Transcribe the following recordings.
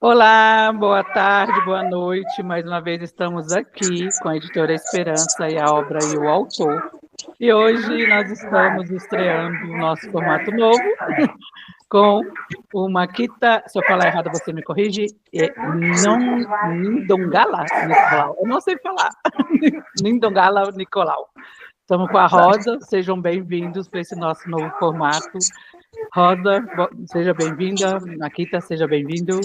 Olá, boa tarde, boa noite. Mais uma vez estamos aqui com a Editora Esperança e a obra e o autor. E hoje nós estamos estreando o nosso formato novo com o Makita, se eu falar errado você me corrige, Nindongala Nicolau. Eu não sei falar. Nindongala Nicolau. Estamos com a Rosa, sejam bem-vindos para esse nosso novo formato. Rosa, seja bem-vinda. Makita, seja bem-vindo.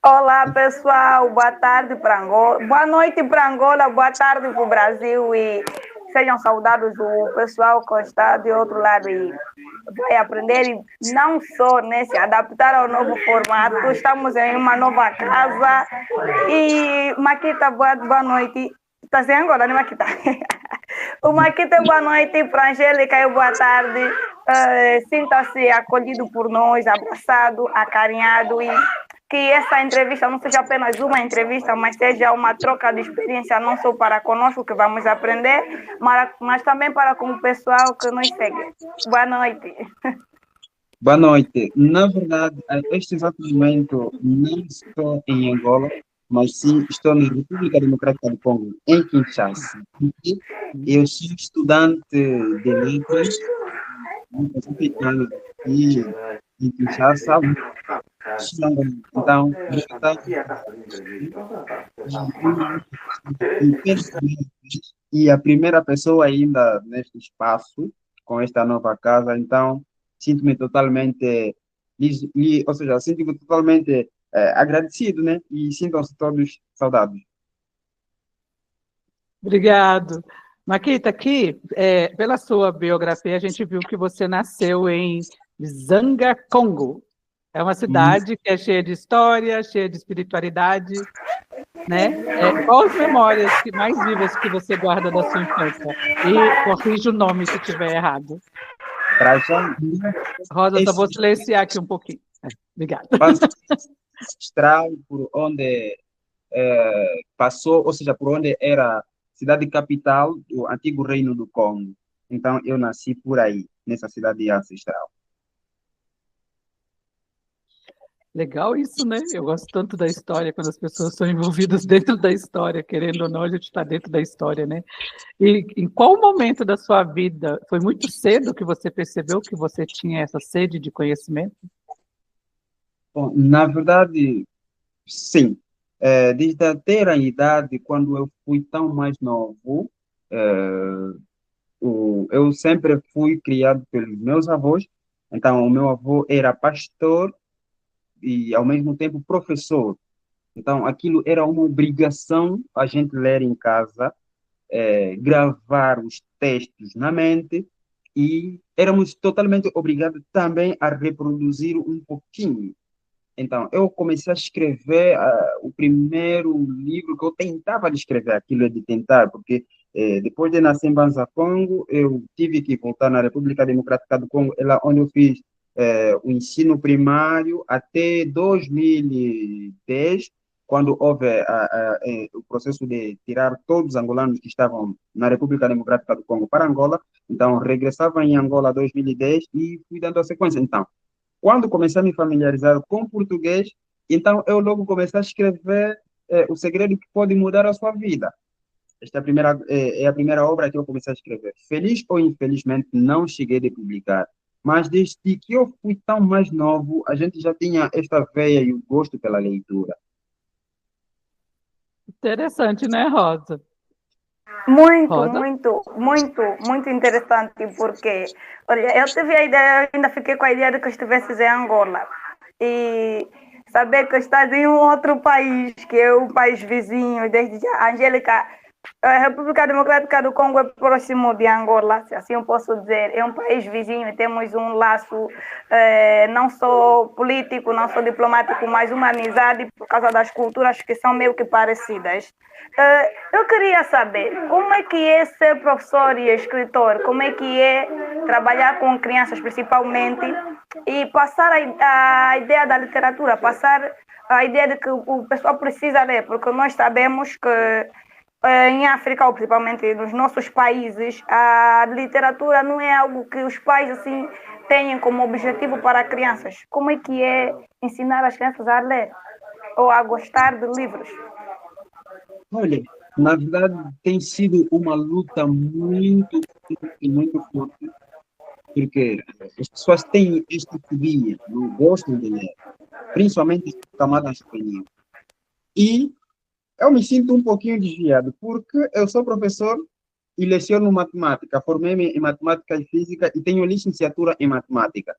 Olá, pessoal. Boa tarde para Angola. Boa noite para Angola, boa tarde para o Brasil e sejam saudados o pessoal que está de outro lado e vai aprender e não só se adaptar ao novo formato. Estamos em uma nova casa e Makita, boa noite. Está sem Angola, né, Makita? O Makita, boa noite. Para a Angélica, boa tarde. Sinta-se acolhido por nós, abraçado, acarinhado e que essa entrevista não seja apenas uma entrevista, mas seja uma troca de experiência, não só para conosco que vamos aprender, mas também para com o pessoal que nos segue. Boa noite. Boa noite. Na verdade, neste exato momento, não estou em Angola, mas sim estou na República Democrática do Congo, em Kinshasa. Eu sou estudante de letras, e em Kinshasa. Então, e a primeira pessoa ainda neste espaço, com esta nova casa, então sinto-me totalmente, ou seja, sinto-me totalmente agradecido, né? E sintam-se todos saudados. Obrigado. Makita, aqui, pela sua biografia, a gente viu que você nasceu em Zanga, Congo. É uma cidade que é cheia de história, cheia de espiritualidade, né? Quais as memórias mais vivas que você guarda da sua infância? E corrija o nome se estiver errado. Rosa, só vou silenciar aqui um pouquinho. Obrigada. Ancestral por onde passou, ou seja, por onde era cidade capital do antigo Reino do Congo. Então, eu nasci por aí, nessa cidade ancestral. Legal isso, né? Eu gosto tanto da história, quando as pessoas são envolvidas dentro da história, querendo ou não, a gente está dentro da história, né? E em qual momento da sua vida, foi muito cedo que você percebeu que você tinha essa sede de conhecimento? Bom, na verdade, sim. Desde a ter a idade, quando eu fui tão mais novo, eu sempre fui criado pelos meus avós. Então, o meu avô era pastor e, ao mesmo tempo, professor. Então, aquilo era uma obrigação a gente ler em casa, gravar os textos na mente e éramos totalmente obrigados também a reproduzir um pouquinho. Então, eu comecei a escrever o primeiro livro que eu tentava de escrever, aquilo é de tentar, porque depois de nascer em Banza, Congo, eu tive que voltar na República Democrática do Congo, é lá onde eu fiz o ensino primário até 2010, quando houve o processo de tirar todos os angolanos que estavam na República Democrática do Congo para Angola. Então, regressava em Angola em 2010 e fui dando a sequência. Então, quando comecei a me familiarizar com português, então eu logo comecei a escrever O Segredo que Pode Mudar a Sua Vida. Esta é a primeira obra que eu comecei a escrever. Feliz ou infelizmente, não cheguei a publicar. Mas desde que eu fui tão mais novo, a gente já tinha esta veia e o gosto pela leitura. Interessante, né, Rosa? Muito, Rosa? muito interessante, porque, olha, eu tive a ideia, ainda fiquei com a ideia de que eu estivesse em Angola. E saber que estás em um outro país, que é um país vizinho, desde já. Angélica, a República Democrática do Congo é próximo de Angola, se assim eu posso dizer. É um país vizinho e temos um laço não só político, não só diplomático, mas uma amizade por causa das culturas que são meio que parecidas. Eu queria saber como é que é ser professor e escritor, como é que é trabalhar com crianças principalmente e passar a ideia da literatura, passar a ideia de que o pessoal precisa ler, porque nós sabemos que em África, ou principalmente nos nossos países, a literatura não é algo que os pais assim tenham como objetivo para crianças. Como é que é ensinar as crianças a ler ou a gostar de livros? Olha, na verdade, tem sido uma luta muito forte, porque as pessoas têm esta fobia, não gostam de ler, principalmente as camadas juveninas. E eu me sinto um pouquinho desviado, porque eu sou professor e leciono matemática. Formei-me em matemática e física e tenho licenciatura em matemática.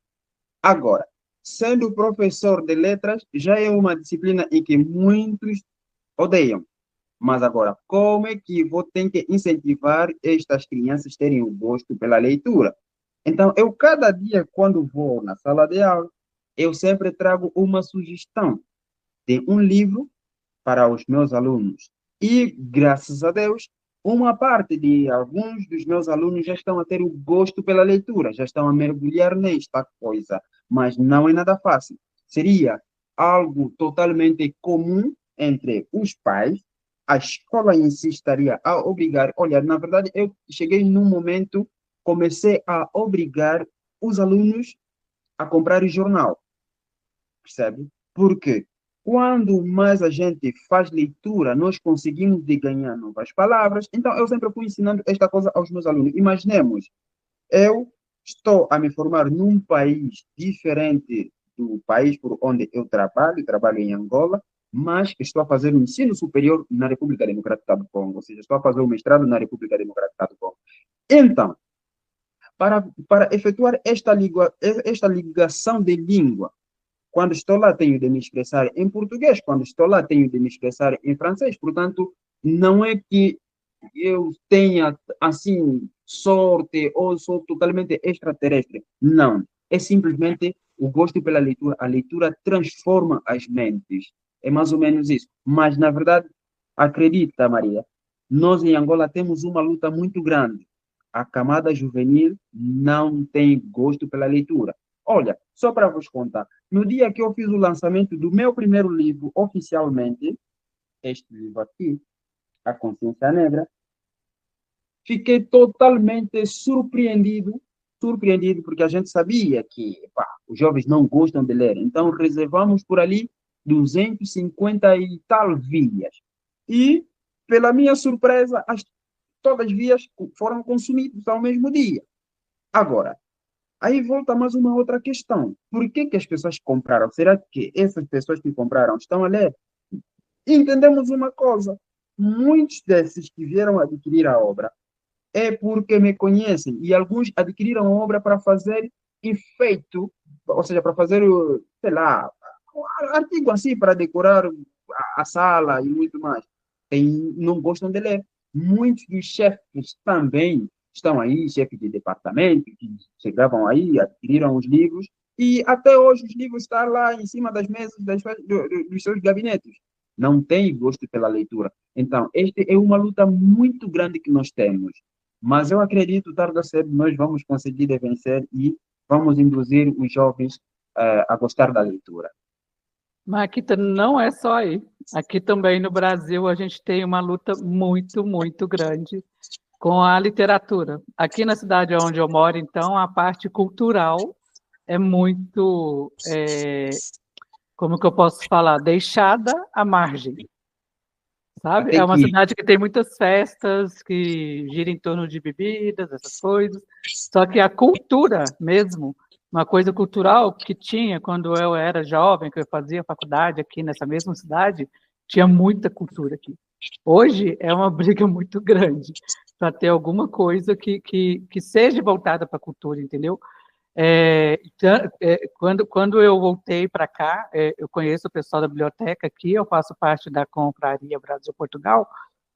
Agora, sendo professor de letras, já é uma disciplina em que muitos odeiam. Mas agora, como é que vou ter que incentivar estas crianças a terem o gosto pela leitura? Então, eu cada dia, quando vou na sala de aula, eu sempre trago uma sugestão de um livro para os meus alunos. E, graças a Deus, uma parte de alguns dos meus alunos já estão a ter o gosto pela leitura, já estão a mergulhar nesta coisa, mas não é nada fácil. Seria algo totalmente comum entre os pais, a escola em si estaria a obrigar. Olha, na verdade, eu cheguei num momento, comecei a obrigar os alunos a comprar o jornal, percebe? Porque quando mais a gente faz leitura, nós conseguimos de ganhar novas palavras. Então, eu sempre fui ensinando esta coisa aos meus alunos. Imaginemos, eu estou a me formar num país diferente do país por onde eu trabalho em Angola, mas estou a fazer um ensino superior na República Democrática do Congo, ou seja, estou a fazer um mestrado na República Democrática do Congo. Então, para efetuar esta ligação de língua, quando estou lá, tenho de me expressar em português. Quando estou lá, tenho de me expressar em francês. Portanto, não é que eu tenha, assim, sorte ou sou totalmente extraterrestre. Não. É simplesmente o gosto pela leitura. A leitura transforma as mentes. É mais ou menos isso. Mas, na verdade, acredita, Maria, nós em Angola temos uma luta muito grande. A camada juvenil não tem gosto pela leitura. Olha, só para vos contar, no dia que eu fiz o lançamento do meu primeiro livro oficialmente, este livro aqui, A Consciência Negra, fiquei totalmente surpreendido, porque a gente sabia que os jovens não gostam de ler. Então, reservamos por ali 250 e tal vias. E, pela minha surpresa, todas as vias foram consumidas ao mesmo dia. Agora, aí volta mais uma outra questão. Por que que as pessoas compraram? Será que essas pessoas que compraram estão a ler? Entendemos uma coisa. Muitos desses que vieram adquirir a obra é porque me conhecem. E alguns adquiriram a obra para fazer efeito, ou seja, para fazer, sei lá, um artigo assim para decorar a sala e muito mais. Não gostam de ler. Muitos dos chefes também estão aí, chefes de departamento, que chegavam aí, adquiriram os livros, e até hoje os livros estão lá em cima das mesas dos seus gabinetes. Não tem gosto pela leitura. Então, esta é uma luta muito grande que nós temos. Mas eu acredito, tarde ou cedo, nós vamos conseguir vencer e vamos induzir os jovens a gostar da leitura. Mas aqui não é só aí. Aqui também no Brasil a gente tem uma luta muito, muito grande com a literatura. Aqui na cidade onde eu moro, então, a parte cultural é muito, como que eu posso falar, deixada à margem. Sabe? É uma cidade que tem muitas festas que giram em torno de bebidas, essas coisas. Só que a cultura mesmo, uma coisa cultural que tinha quando eu era jovem, que eu fazia faculdade aqui nessa mesma cidade, tinha muita cultura aqui. Hoje é uma briga muito grande para ter alguma coisa que seja voltada para a cultura, entendeu? Quando eu voltei para cá, eu conheço o pessoal da biblioteca aqui, eu faço parte da Confraria Brasil-Portugal,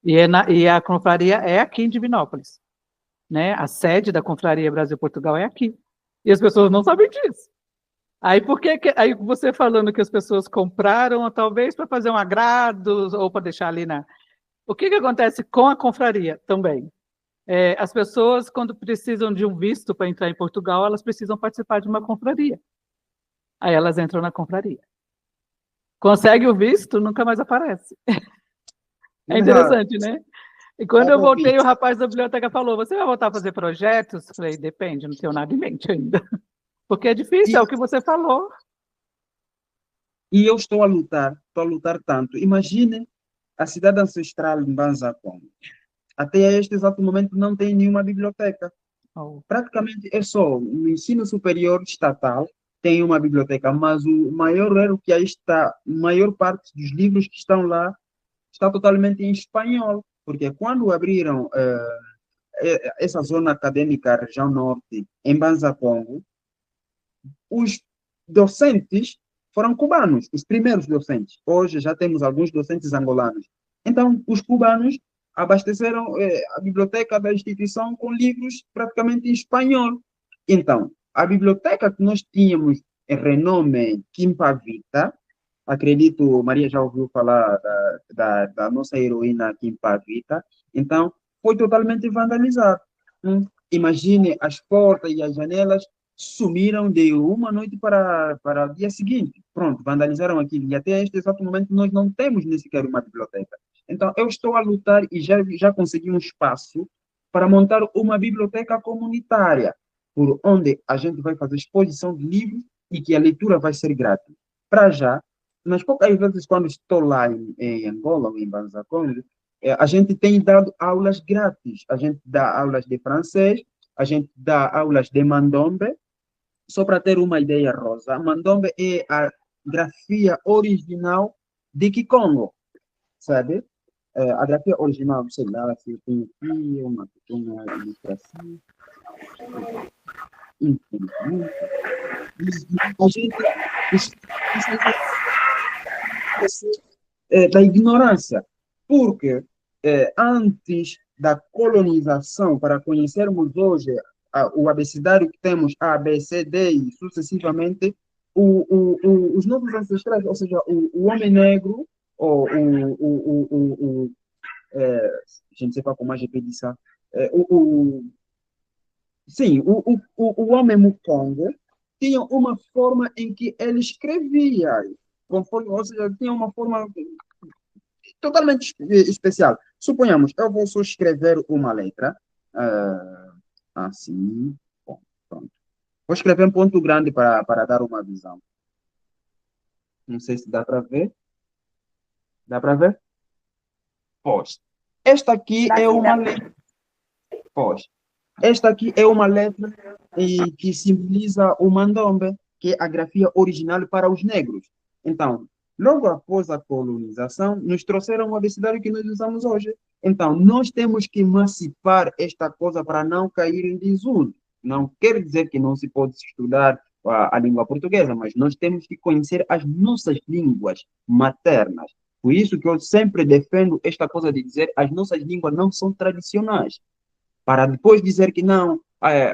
e a confraria é aqui em Divinópolis, né? A sede da Confraria Brasil-Portugal é aqui, e as pessoas não sabem disso. Aí, aí você falando que as pessoas compraram, talvez para fazer um agrado, ou para deixar ali na... O que acontece com a confraria também? As pessoas, quando precisam de um visto para entrar em Portugal, elas precisam participar de uma confraria. Aí elas entram na confraria. Consegue o visto, nunca mais aparece. É interessante, né? E quando eu voltei, Aproveite. o rapaz da biblioteca falou: você vai voltar a fazer projetos? Falei, depende, não tenho nada em mente ainda. Porque é difícil, é E, o que você falou. e eu estou a lutar tanto. Imagine a cidade ancestral de Mbanza Congo. Até este exato momento não tem nenhuma biblioteca. Oh, Praticamente é só no ensino superior estatal tem uma biblioteca, mas o maior erro que aí está, a maior parte dos livros que estão lá está totalmente em espanhol, porque quando abriram essa zona acadêmica, a região norte, em Banza Congo, os docentes foram cubanos, os primeiros docentes. Hoje já temos alguns docentes angolanos. Então, os cubanos abasteceram a biblioteca da instituição com livros praticamente em espanhol. Então, a biblioteca que nós tínhamos em renome Quimpa Vita, acredito, Maria já ouviu falar da nossa heroína Quimpa Vita, então, foi totalmente vandalizada. Imagine as portas e as janelas sumiram de uma noite para o dia seguinte. Pronto, vandalizaram aquilo. E até este exato momento nós não temos nem sequer uma biblioteca. Então, eu estou a lutar e já consegui um espaço para montar uma biblioteca comunitária, por onde a gente vai fazer exposição de livros e que a leitura vai ser grátis. Para já, nas poucas vezes quando estou lá em Angola ou em Banza Congo, a gente tem dado aulas grátis. A gente dá aulas de francês, a gente dá aulas de mandombe. Só para ter uma ideia, Rosa, mandombe é a grafia original de Kikongo, sabe? A grafia original, sei lá, se eu tenho aqui uma pequena ilustração, infelizmente. A gente precisa da ignorância, porque antes da colonização, para conhecermos hoje o abecedário que temos, A, B, C, D e sucessivamente, os nossos ancestrais, ou seja, o homem negro, ou je ne sais pas comment je peux dire ça, sim, o homem Mukongo tinha uma forma em que ele escrevia, conforme, ou seja, tinha uma forma totalmente especial. Suponhamos, eu vou só escrever uma letra, assim, bom, pronto. Vou escrever um ponto grande para dar uma visão. Não sei se dá para ver. Dá para ver? Pois. Esta aqui Dá é sim, uma dá. letra. Pois. Esta aqui é uma letra que simboliza o mandombe, que é a grafia original para os negros. Então, logo após a colonização, nos trouxeram o abecedário que nós usamos hoje. Então, nós temos que emancipar esta coisa para não cair em desuso. Não quer dizer que não se pode estudar a língua portuguesa, mas nós temos que conhecer as nossas línguas maternas. Por isso que eu sempre defendo esta coisa de dizer as nossas línguas não são tradicionais para depois dizer que não,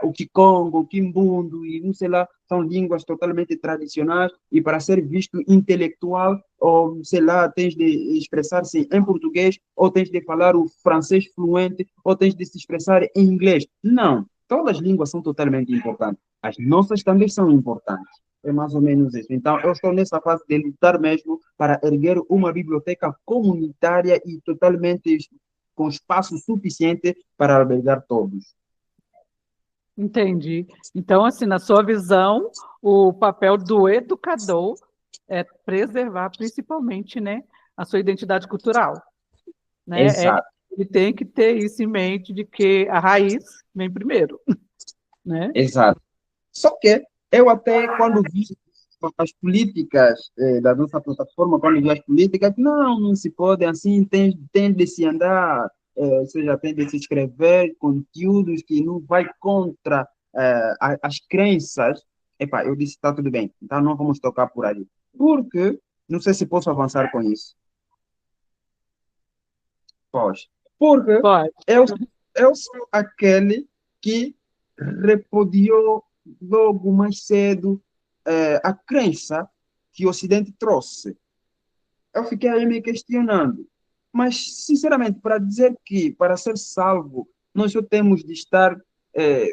o Kikongo, o Kimbundo e não sei lá, são línguas totalmente tradicionais e para ser visto intelectual, ou sei lá, tens de expressar-se em português, ou tens de falar o francês fluente, ou tens de se expressar em inglês. Não, todas as línguas são totalmente importantes. As nossas também são importantes. É mais ou menos isso. Então, eu estou nessa fase de lutar mesmo para erguer uma biblioteca comunitária e totalmente com espaço suficiente para albergar todos. entendi. Então, assim, na sua visão, o papel do educador é preservar principalmente, né, a sua identidade cultural, né? Exato, Ele tem que ter isso em mente de que a raiz vem primeiro, né? exato. Só que eu até, quando vi as políticas da nossa plataforma, quando vi as políticas, não se pode assim, tem de se andar, ou seja, tem de se escrever conteúdos que não vai contra as crenças. Epá, eu disse, está tudo bem, então não vamos tocar por ali. Porque, não sei se posso avançar com isso. Pois. Porque Pode. eu, eu sou aquele que repudiou logo mais cedo a crença que o Ocidente trouxe. Eu fiquei aí me questionando. Mas, sinceramente, para dizer que para ser salvo, nós só temos de estar,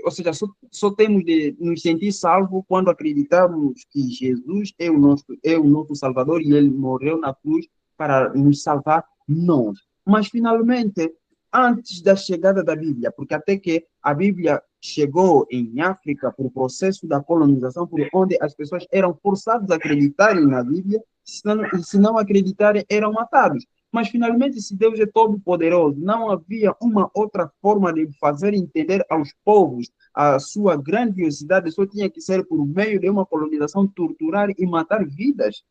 ou seja, só temos de nos sentir salvos quando acreditamos que Jesus é o nosso Salvador e ele morreu na cruz para nos salvar nós. Mas, finalmente, antes da chegada da Bíblia, porque até que a Bíblia chegou em África por processo da colonização, por onde as pessoas eram forçadas a acreditarem na Bíblia, se não acreditarem, eram matados. Mas, finalmente, se Deus é todo-poderoso, não havia uma outra forma de fazer entender aos povos a sua grandiosidade, só tinha que ser por meio de uma colonização, torturar e matar vidas.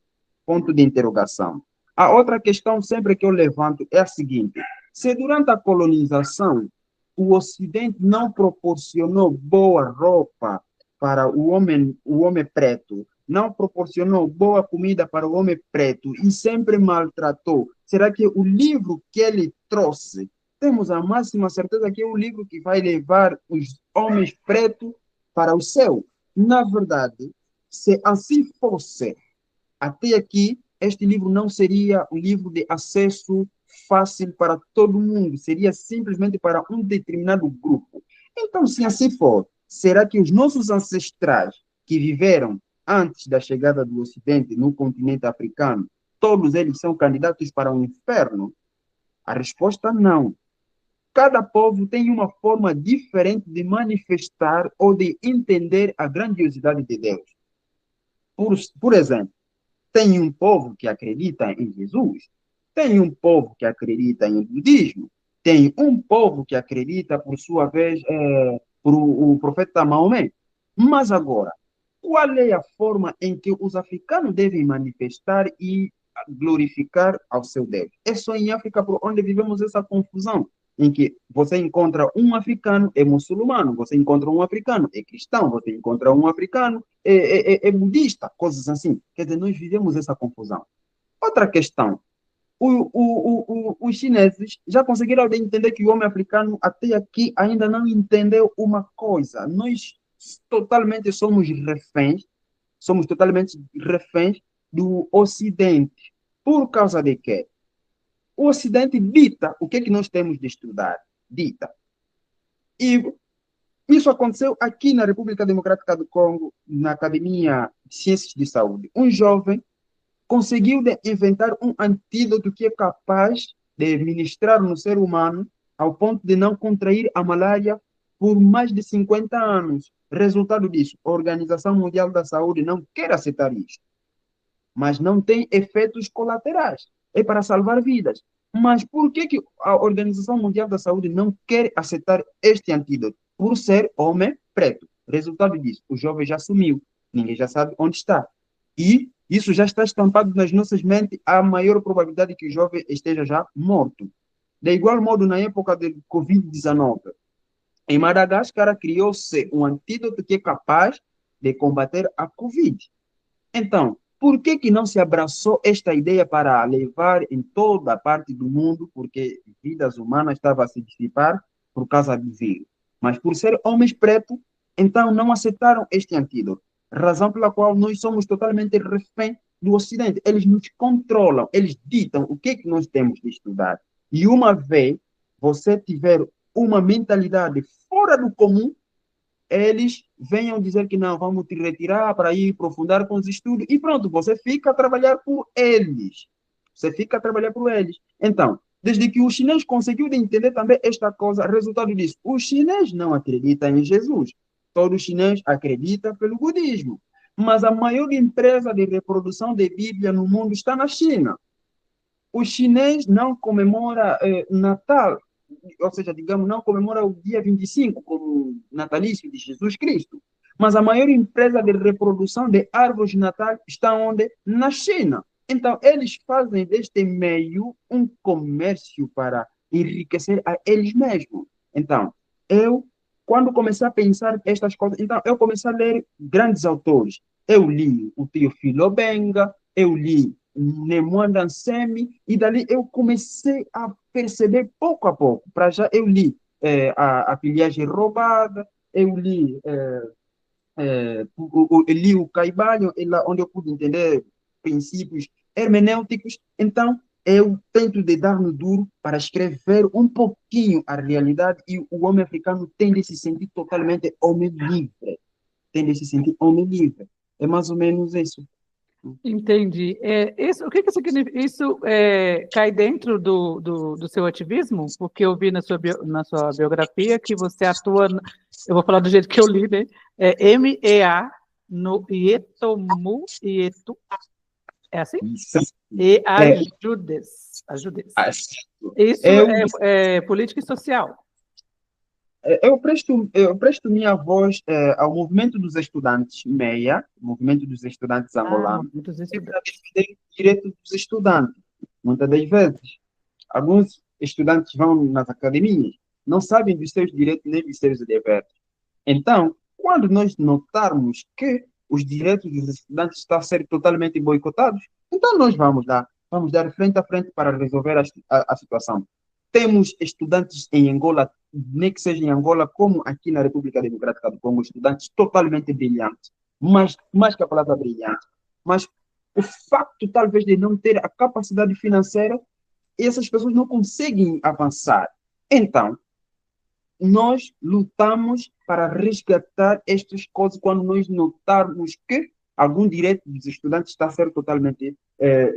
Ponto de interrogação. A outra questão sempre que eu levanto é a seguinte: se durante a colonização o Ocidente não proporcionou boa roupa para o homem preto, não proporcionou boa comida para o homem preto e sempre maltratou, será que o livro que ele trouxe, temos a máxima certeza que é o livro que vai levar os homens pretos para o céu? Na verdade, se assim fosse, até aqui, este livro não seria um livro de acesso fácil para todo mundo, seria simplesmente para um determinado grupo. Então, se assim for, será que os nossos ancestrais que viveram antes da chegada do Ocidente no continente africano, todos eles são candidatos para o inferno? A resposta não. Cada povo tem uma forma diferente de manifestar ou de entender a grandiosidade de Deus. Por exemplo, tem um povo que acredita em Jesus, tem um povo que acredita em budismo, tem um povo que acredita, por sua vez, por o profeta Maomé. Mas agora, qual é a forma em que os africanos devem manifestar e glorificar ao seu Deus? É só em África por onde vivemos essa confusão, em que você encontra um africano é muçulmano, você encontra um africano é cristão, você encontra um africano é budista, coisas assim. Quer dizer, nós vivemos essa confusão. Outra questão, os chineses já conseguiram entender que o homem africano até aqui ainda não entendeu uma coisa. Nós somos totalmente reféns do Ocidente. Por causa de quê? O Ocidente dita o que é que nós temos de estudar. Dita. E isso aconteceu aqui na República Democrática do Congo, na Academia de Ciências de Saúde. Um jovem conseguiu inventar um antídoto que é capaz de ministrar no ser humano ao ponto de não contrair a malária por mais de 50 anos. Resultado disso, a Organização Mundial da Saúde não quer aceitar isso, mas não tem efeitos colaterais. É para salvar vidas. Mas por que a Organização Mundial da Saúde não quer aceitar este antídoto? Por ser homem preto. Resultado disso, o jovem já sumiu. Ninguém já sabe onde está. E isso já está estampado nas nossas mentes, a maior probabilidade que o jovem esteja já morto. De igual modo, na época do Covid-19, em Madagascar criou-se um antídoto que é capaz de combater a Covid. Então, por que não se abraçou esta ideia para levar em toda a parte do mundo, porque vidas humanas estavam a se dissipar por causa do vírus? Mas por ser homens pretos, então não aceitaram este antídoto. Razão pela qual nós somos totalmente refém do Ocidente. Eles nos controlam, eles ditam o que nós temos de estudar. E uma vez você tiver uma mentalidade fora do comum, eles venham dizer que não, vamos te retirar para ir aprofundar com os estudos, e pronto, você fica a trabalhar por eles. Você fica a trabalhar por eles. Então, desde que o chinês conseguiu entender também esta coisa, resultado disso, o chinês não acredita em Jesus. Todo chinês acredita pelo budismo. Mas a maior empresa de reprodução de Bíblia no mundo está na China. O chinês não comemora Natal, ou seja, digamos, não comemora o dia 25 como natalício de Jesus Cristo. Mas a maior empresa de reprodução de árvores de Natal está onde? Na China. Então, eles fazem deste meio um comércio para enriquecer a eles mesmos. Então, quando comecei a pensar estas coisas, então, eu comecei a ler grandes autores. Eu li o Teofilo Obenga, eu li Nemwanda Nsemi, e dali eu comecei a perceber pouco a pouco. Para já eu li a pilhagem roubada, eu li, eu li o Caibalho, onde eu pude entender princípios hermenêuticos. Então, eu tento de dar no duro para escrever um pouquinho a realidade, e o homem africano tem de se sentir totalmente homem livre. Tem de se sentir homem livre. É mais ou menos isso. Entendi. O que significa? Isso cai dentro do seu ativismo? Porque eu vi na sua biografia que você atua, eu vou falar do jeito que eu li, né? MEA no Ietu, é assim? Isso. E É, ajudes. ah, Isso eu, é política e social. eu presto minha voz ao movimento dos estudantes MEIA, movimento dos estudantes angolanos, Muitos e para estudantes. defender o direito dos estudantes. Muitas das vezes, alguns estudantes vão nas academias, não sabem dos seus direitos nem dos seus deveres. Então, quando nós notarmos que os direitos dos estudantes estão a ser totalmente boicotados, então nós vamos dar frente a frente para resolver a situação. Temos estudantes em Angola, nem que seja em Angola, como aqui na República Democrática do Congo, estudantes totalmente brilhantes, mas mais que a palavra brilhante. Mas o facto, talvez, de não ter a capacidade financeira, essas pessoas não conseguem avançar. Então, nós lutamos para resgatar estas coisas quando nós notarmos que algum direito dos estudantes está a ser totalmente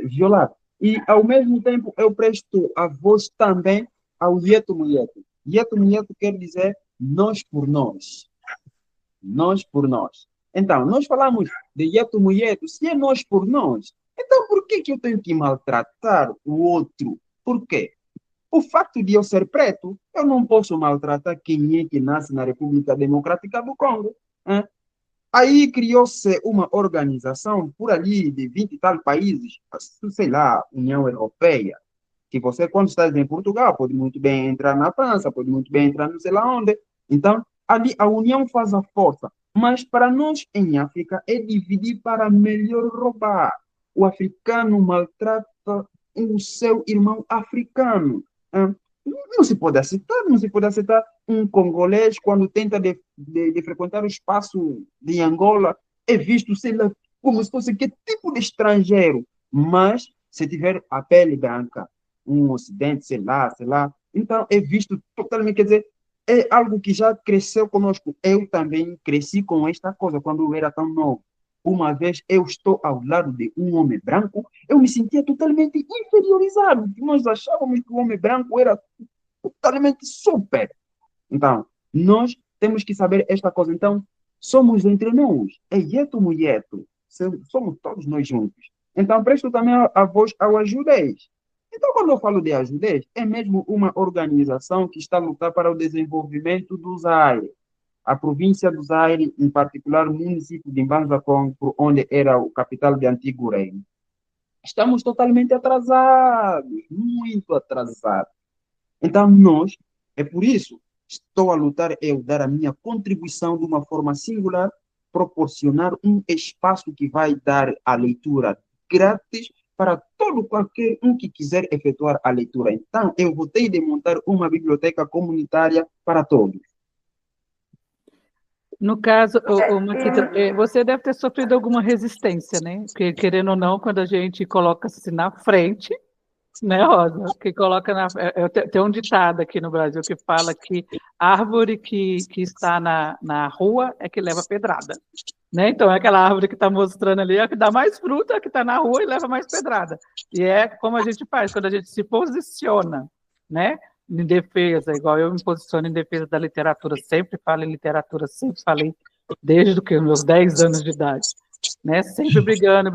violado. E, ao mesmo tempo, eu presto a voz também ao Yeto Muyeto. Yeto Muyeto quer dizer nós por nós. Nós por nós. Então, nós falamos de Yeto Muyeto, se é nós por nós, então por que eu tenho que maltratar o outro? Por quê? O facto de eu ser preto, eu não posso maltratar quem é que nasce na República Democrática do Congo. Hein? Aí criou-se uma organização por ali de 20 e tal países, sei lá, União Europeia, que você, quando está em Portugal, pode muito bem entrar na França, pode muito bem entrar não sei lá onde. Então, ali a União faz a força. Mas para nós, em África, é dividir para melhor roubar. O africano maltrata o seu irmão africano. Hein? Não se pode aceitar, não se pode aceitar um congolês quando tenta de frequentar o espaço de Angola, é visto, sei lá, como se fosse que tipo de estrangeiro. Mas, se tiver a pele branca, um ocidente, sei lá, então é visto totalmente, quer dizer, é algo que já cresceu conosco. Eu também cresci com esta coisa quando eu era tão novo. Uma vez eu estou ao lado de um homem branco, eu me sentia totalmente inferiorizado. Nós achávamos que o homem branco era totalmente super. Então, nós temos que saber esta coisa. Então, somos entre nós. É Yeto Muyeto. Somos todos nós juntos. Então, presto também a voz ao Ajudez. Então, quando eu falo de Ajudez, é mesmo uma organização que está a lutar para o desenvolvimento do Zaire. A província do Zaire, em particular o município de Mbanza Congo, onde era o capital de antigo reino. Estamos totalmente atrasados, muito atrasados. Então, é por isso, estou a lutar, eu dar a minha contribuição de uma forma singular, proporcionar um espaço que vai dar a leitura grátis para todo qualquer um que quiser efetuar a leitura. Então, eu vou ter de montar uma biblioteca comunitária para todos. No caso, Maquita, você deve ter sofrido alguma resistência, né? Porque, querendo ou não, quando a gente coloca-se na frente, né, Rosa? Que coloca tem um ditado aqui no Brasil que fala que árvore que está na rua é que leva pedrada. Né? Então, é aquela árvore que está mostrando ali, é a que dá mais fruta, é a que está na rua e leva mais pedrada. E é como a gente faz, quando a gente se posiciona, né? Em defesa, igual eu me posiciono em defesa da literatura, sempre falo em literatura, sempre falei desde que meus 10 anos de idade. Né? Sempre brigando,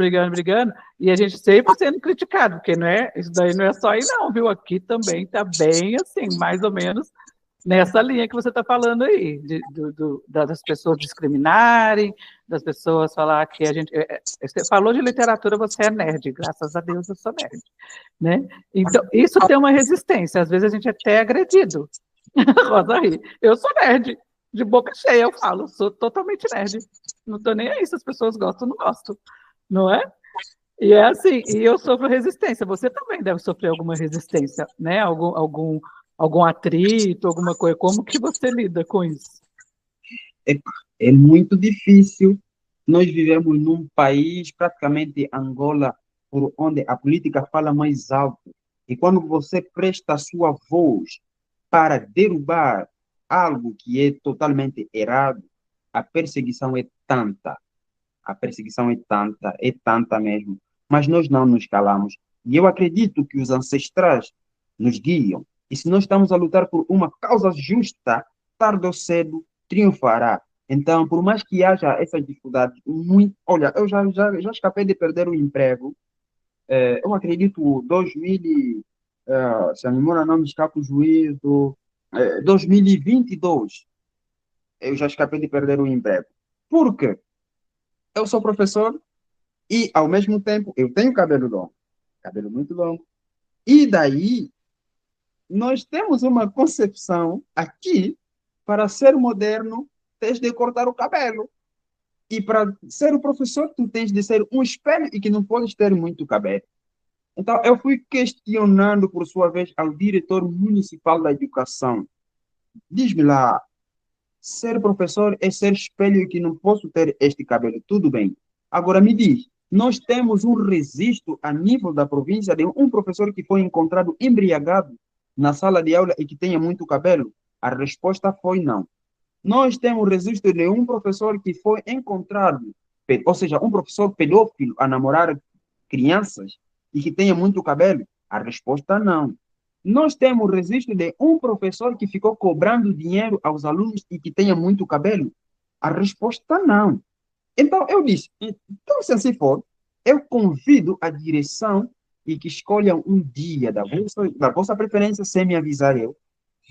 e a gente sempre sendo criticado, porque isso daí não é só aí não, viu? Aqui também está bem assim, mais ou menos nessa linha que você está falando aí, das pessoas discriminarem, das pessoas falar que a gente... Você falou de literatura, você é nerd, graças a Deus eu sou nerd, né? Então, isso tem uma resistência, às vezes a gente é até agredido. Rosa ri. Eu sou nerd, de boca cheia eu falo, sou totalmente nerd. Não estou nem aí se as pessoas gostam ou não gostam, não é? E é assim, e eu sofro resistência. Você também deve sofrer alguma resistência, né? Algum atrito, alguma coisa. Como que você lida com isso? É muito difícil. Nós vivemos num país, praticamente Angola, por onde a política fala mais alto. E quando você presta a sua voz para derrubar algo que é totalmente errado, a perseguição é tanta. a perseguição é tanta mesmo. Mas nós não nos calamos. E eu acredito que os ancestrais nos guiam. E se nós estamos a lutar por uma causa justa, tarde ou cedo triunfará. Então, por mais que haja essas dificuldades, muito, olha, eu já escapei de perder o emprego. Eu acredito 2000, se a memória não me escapa o juízo, 2022, eu já escapei de perder o emprego. Por quê? Eu sou professor e, ao mesmo tempo, eu tenho cabelo longo, cabelo muito longo. E daí, nós temos uma concepção aqui, para ser moderno, tens de cortar o cabelo. E para ser o professor, tu tens de ser um espelho e que não podes ter muito cabelo. Então, eu fui questionando, por sua vez, ao diretor municipal da educação. Diz-me lá, ser professor é ser espelho e que não posso ter este cabelo. Tudo bem. Agora me diz, nós temos um registro a nível da província de um professor que foi encontrado embriagado na sala de aula e que tenha muito cabelo? A resposta foi não. Nós temos registro de um professor que foi encontrado, ou seja, um professor pedófilo a namorar crianças e que tenha muito cabelo? A resposta não. Nós temos registro de um professor que ficou cobrando dinheiro aos alunos e que tenha muito cabelo? A resposta não. Então eu disse, então se assim for, eu convido a direção e que escolham um dia da vossa preferência, sem me avisar eu,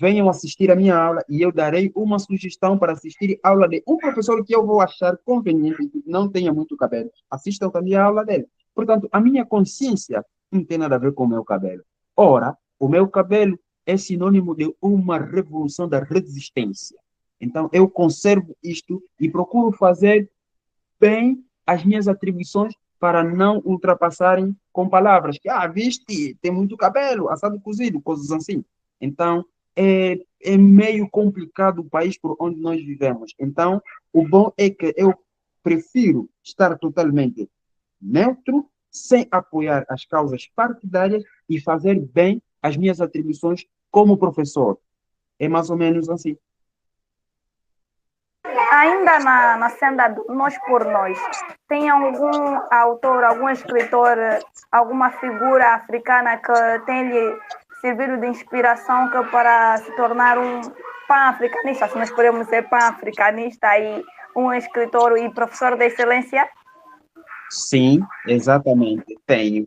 venham assistir a minha aula e eu darei uma sugestão para assistir a aula de um professor que eu vou achar conveniente e que não tenha muito cabelo. Assistam também a aula dele. Portanto, a minha consciência não tem nada a ver com o meu cabelo. Ora, o meu cabelo é sinônimo de uma revolução da resistência. Então, eu conservo isto e procuro fazer bem as minhas atribuições para não ultrapassarem com palavras que, viste, tem muito cabelo, assado cozido, coisas assim. Então, é meio complicado o país por onde nós vivemos. Então, o bom é que eu prefiro estar totalmente neutro, sem apoiar as causas partidárias e fazer bem as minhas atribuições como professor. É mais ou menos assim. Ainda na senda do nós por nós, tem algum autor, algum escritor, alguma figura africana que tenha servido de inspiração que para se tornar um pan-africanista, se nós podemos ser pan-africanista e um escritor e professor de excelência? Sim, exatamente, tenho.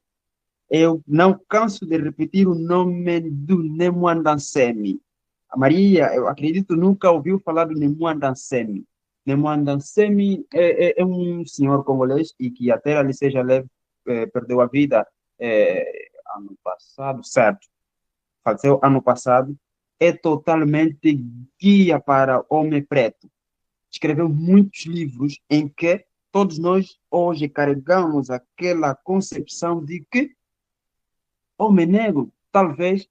Eu não canso de repetir o nome do Nemwanda Nsemi. A Maria, eu acredito, nunca ouviu falar do Nemwanda Nsemi. Nemwanda Nsemi é um senhor congolês e que até ali seja leve, perdeu a vida ano passado, certo? Faleceu ano passado. É totalmente guia para homem preto. Escreveu muitos livros em que todos nós hoje carregamos aquela concepção de que homem negro, talvez,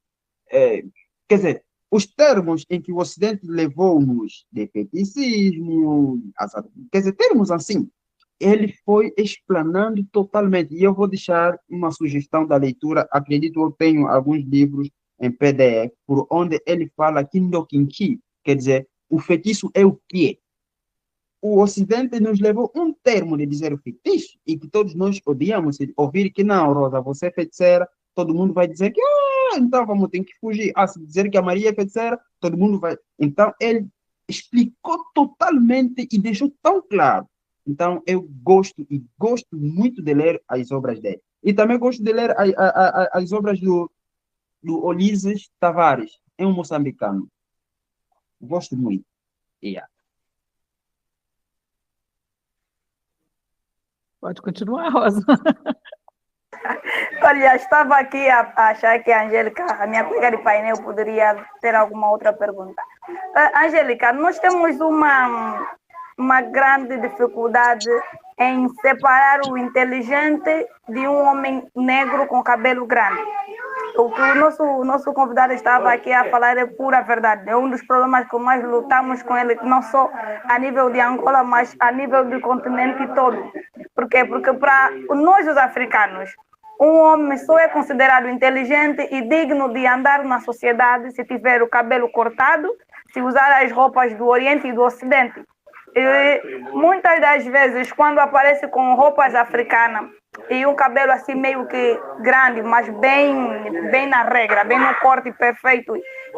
quer dizer, os termos em que o Ocidente levou-nos de feticismo, quer dizer, termos assim, ele foi explanando totalmente. E eu vou deixar uma sugestão da leitura. Acredito, eu tenho alguns livros em PDF, por onde ele fala Kindokinki, quer dizer, o feitiço é o quê? O Ocidente nos levou um termo de dizer feitiço e que todos nós odiamos ouvir que não, Rosa, você é feiticeira, todo mundo vai dizer que, então vamos ter que fugir. Se dizer que a Maria é feiticeira, todo mundo vai. Então, ele explicou totalmente e deixou tão claro. Então, eu gosto muito de ler as obras dele. E também gosto de ler as obras do Ulisses Tavares, é um moçambicano. Gosto muito. Yeah. Pode continuar, Rosa. Olha, estava aqui a achar que a Angélica, a minha colega de painel, poderia ter alguma outra pergunta. Angélica, nós temos uma grande dificuldade em separar o inteligente de um homem negro com cabelo grande. O que o nosso convidado estava aqui a falar é pura verdade. É um dos problemas que mais lutamos com ele, não só a nível de Angola, mas a nível do continente todo. Por quê? Porque para nós, os africanos, um homem só é considerado inteligente e digno de andar na sociedade se tiver o cabelo cortado, se usar as roupas do Oriente e do Ocidente. E muitas das vezes, quando aparece com roupas africanas e um cabelo assim meio que grande, mas bem na regra, bem no corte perfeito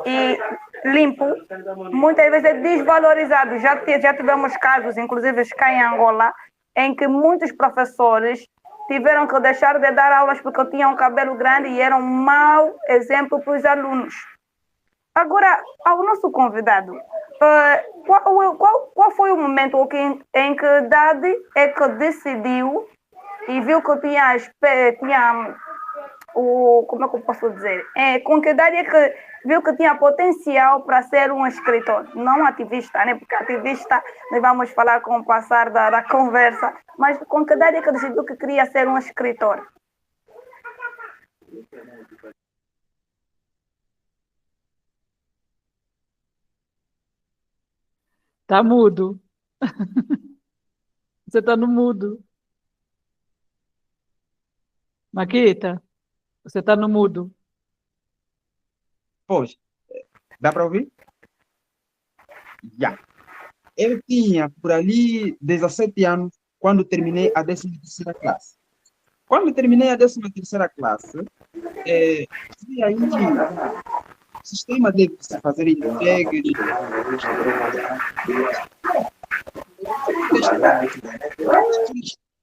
e limpo, muitas vezes é desvalorizado. Já tivemos casos, inclusive cá em Angola, em que muitos professores tiveram que deixar de dar aulas porque tinham um cabelo grande e era um mau exemplo para os alunos. Agora, ao nosso convidado, qual foi o momento em que Dade é que decidiu e viu que tinha como é que eu posso dizer? Com que idade é que viu que tinha potencial para ser um escritor? Não ativista, né? Porque ativista nós vamos falar com o passar da conversa, mas com que idade é que decidiu que queria ser um escritor? Tá mudo. Você está no mudo. Maquita, você está no mudo. Pois, dá para ouvir? Já. Eu tinha por ali 17 anos quando terminei a 13ª classe. Quando terminei a 13ª classe, e aí o sistema de se fazer entregas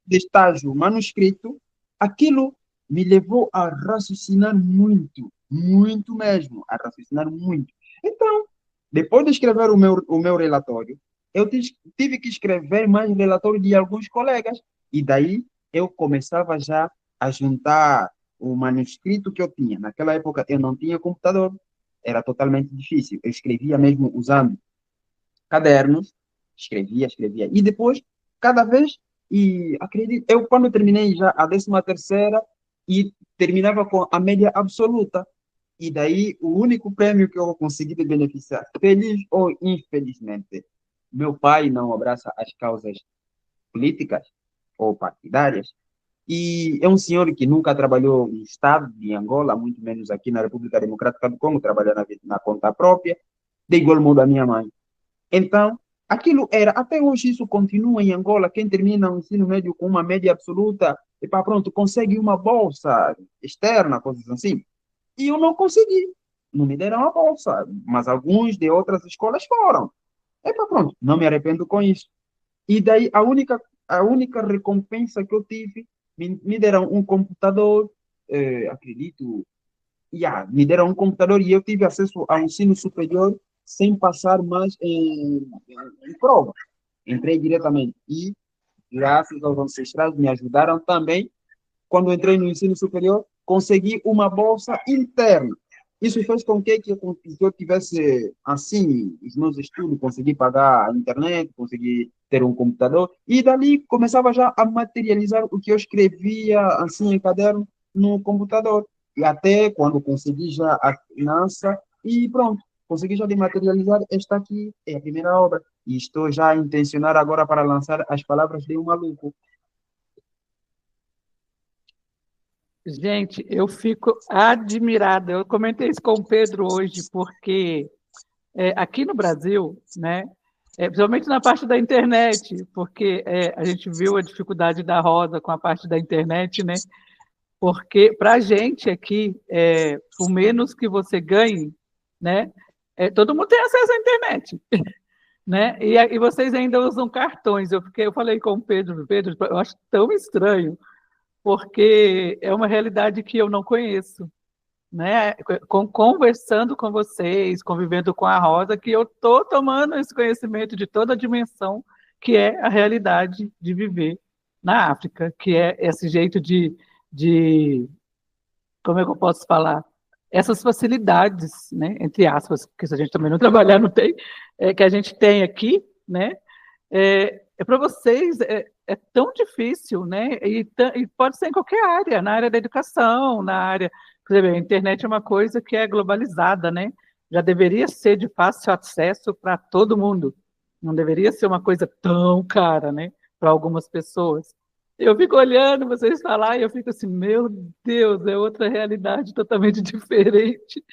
de estágio manuscrito, aquilo me levou a raciocinar muito, muito mesmo, a raciocinar muito. Então, depois de escrever o meu relatório, eu tive que escrever mais relatório de alguns colegas, e daí eu começava já a juntar o manuscrito que eu tinha. Naquela época eu não tinha computador, era totalmente difícil. Eu escrevia mesmo usando cadernos, escrevia. E depois, cada vez, e acredito, eu quando terminei já a 13ª e terminava com a média absoluta, e daí o único prêmio que eu consegui me beneficiar, feliz ou infelizmente, meu pai não abraça as causas políticas ou partidárias, e é um senhor que nunca trabalhou no Estado de Angola, muito menos aqui na República Democrática do Congo, trabalha na conta própria, de igual modo a minha mãe. Então, aquilo era, até hoje isso continua em Angola, quem termina o ensino médio com uma média absoluta, e pá, pronto, consegue uma bolsa externa, coisas assim. E eu não consegui, não me deram a bolsa, mas alguns de outras escolas foram. E pá, pronto, não me arrependo com isso. E daí a única recompensa que eu tive, me deram um computador, acredito, me deram um computador e eu tive acesso ao ensino superior sem passar mais em prova. Entrei diretamente e, graças aos ancestrais, me ajudaram também. Quando entrei no ensino superior, consegui uma bolsa interna. Isso fez com que eu tivesse, assim, os meus estudos, consegui pagar a internet, consegui ter um computador, e dali começava já a materializar o que eu escrevia, assim, em caderno, no computador. E até quando consegui já a finança, e pronto, consegui já de materializar, esta aqui é a primeira obra. E estou já a intencionar agora para lançar As Palavras de um Maluco. Gente, eu fico admirada. Eu comentei isso com o Pedro hoje, porque aqui no Brasil, né, principalmente na parte da internet, porque a gente viu a dificuldade da Rosa com a parte da internet, né? Porque para a gente aqui, por menos que você ganhe, né, todo mundo tem acesso à internet, né? E vocês ainda usam cartões. Eu falei com o Pedro, eu acho tão estranho, porque é uma realidade que eu não conheço, né? Conversando com vocês, convivendo com a Rosa, que eu estou tomando esse conhecimento de toda a dimensão que é a realidade de viver na África, que é esse jeito de como é que eu posso falar? Essas facilidades, né, entre aspas, porque se a gente também não trabalhar, não tem, que a gente tem aqui, né? Para vocês é tão difícil, né? E pode ser em qualquer área, na área da educação, na área. Por exemplo, a internet é uma coisa que é globalizada, né? Já deveria ser de fácil acesso para todo mundo. Não deveria ser uma coisa tão cara, né? Para algumas pessoas. Eu fico olhando vocês falar e eu fico assim, meu Deus, é outra realidade totalmente diferente.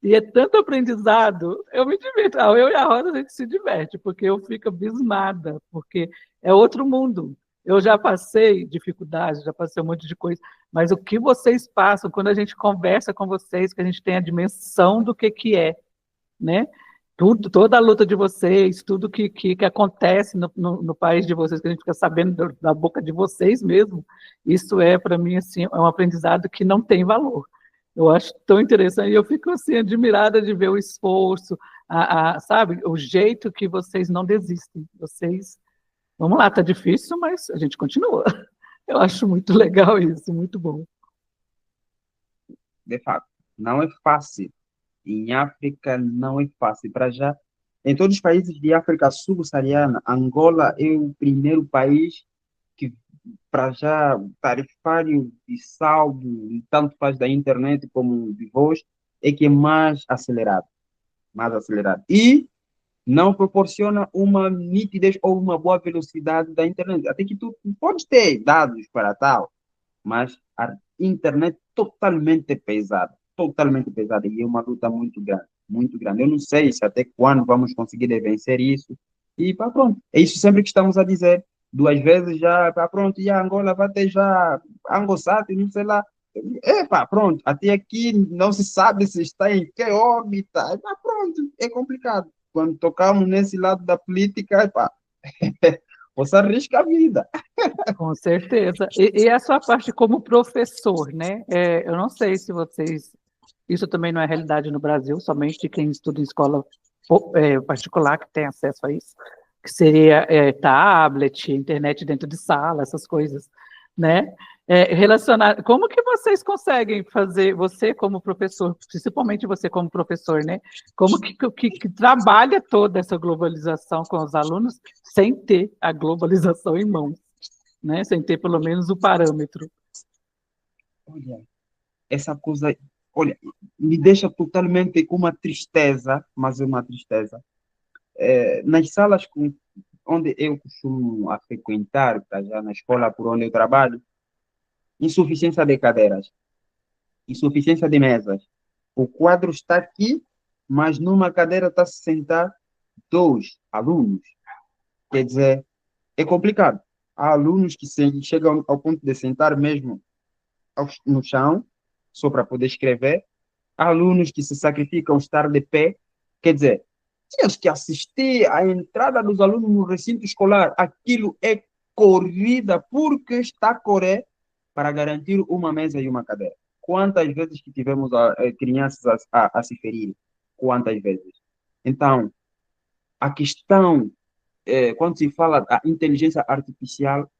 E é tanto aprendizado. Eu me divirto. Eu e a Rosa, a gente se diverte, porque eu fico abismada, porque é outro mundo. Eu já passei dificuldades, já passei um monte de coisa, mas o que vocês passam, quando a gente conversa com vocês, que a gente tem a dimensão do que é, né? Tudo, toda a luta de vocês, tudo que acontece no país de vocês, que a gente fica sabendo da boca de vocês mesmo, isso é, para mim, assim, é um aprendizado que não tem valor. Eu acho tão interessante, e eu fico, assim, admirada de ver o esforço, sabe, o jeito que vocês não desistem. Vocês, vamos lá, tá difícil, mas a gente continua. Eu acho muito legal isso, muito bom. De fato, não é fácil. Em África não é fácil. Para já, em todos os países de África subsaariana, Angola é o primeiro país que, para já, tarifário de saldo, tanto faz da internet como de voz, é que é mais acelerado. Mais acelerado. E não proporciona uma nitidez ou uma boa velocidade da internet. Até que tu podes ter dados para tal, mas a internet totalmente pesada, e é uma luta muito grande, muito grande. Eu não sei se até quando vamos conseguir vencer isso, e pá, pronto, é isso sempre que estamos a dizer, duas vezes já, pá, pronto, e a Angola vai ter já Angosat, não sei lá, pá, pronto, até aqui não se sabe se está em que órbita, pá, pronto, é complicado. Quando tocamos nesse lado da política, pá, você arrisca a vida. Com certeza. E a sua parte como professor, né? Eu não sei se vocês. Isso também não é realidade no Brasil, somente quem estuda em escola particular que tem acesso a isso, que seria tablet, internet dentro de sala, essas coisas, né? Relacionar. Como que vocês conseguem fazer, você como professor, principalmente você como professor, né? Como que trabalha toda essa globalização com os alunos sem ter a globalização em mãos? Né? Sem ter pelo menos o parâmetro. Olha, essa coisa, olha, me deixa totalmente com uma tristeza, mas é uma tristeza. Nas salas onde eu costumo a frequentar, tá, já na escola por onde eu trabalho, insuficiência de cadeiras, insuficiência de mesas. O quadro está aqui, mas numa cadeira está se sentar dois alunos. Quer dizer, é complicado. Há alunos que chegam ao ponto de sentar mesmo no chão, só para poder escrever. Há alunos que se sacrificam estar de pé. Quer dizer, tínhamos que assistir à entrada dos alunos no recinto escolar. Aquilo é corrida porque está a correr para garantir uma mesa e uma cadeira. Quantas vezes que tivemos crianças a se ferir? Quantas vezes? Então, a questão, quando se fala da inteligência artificial,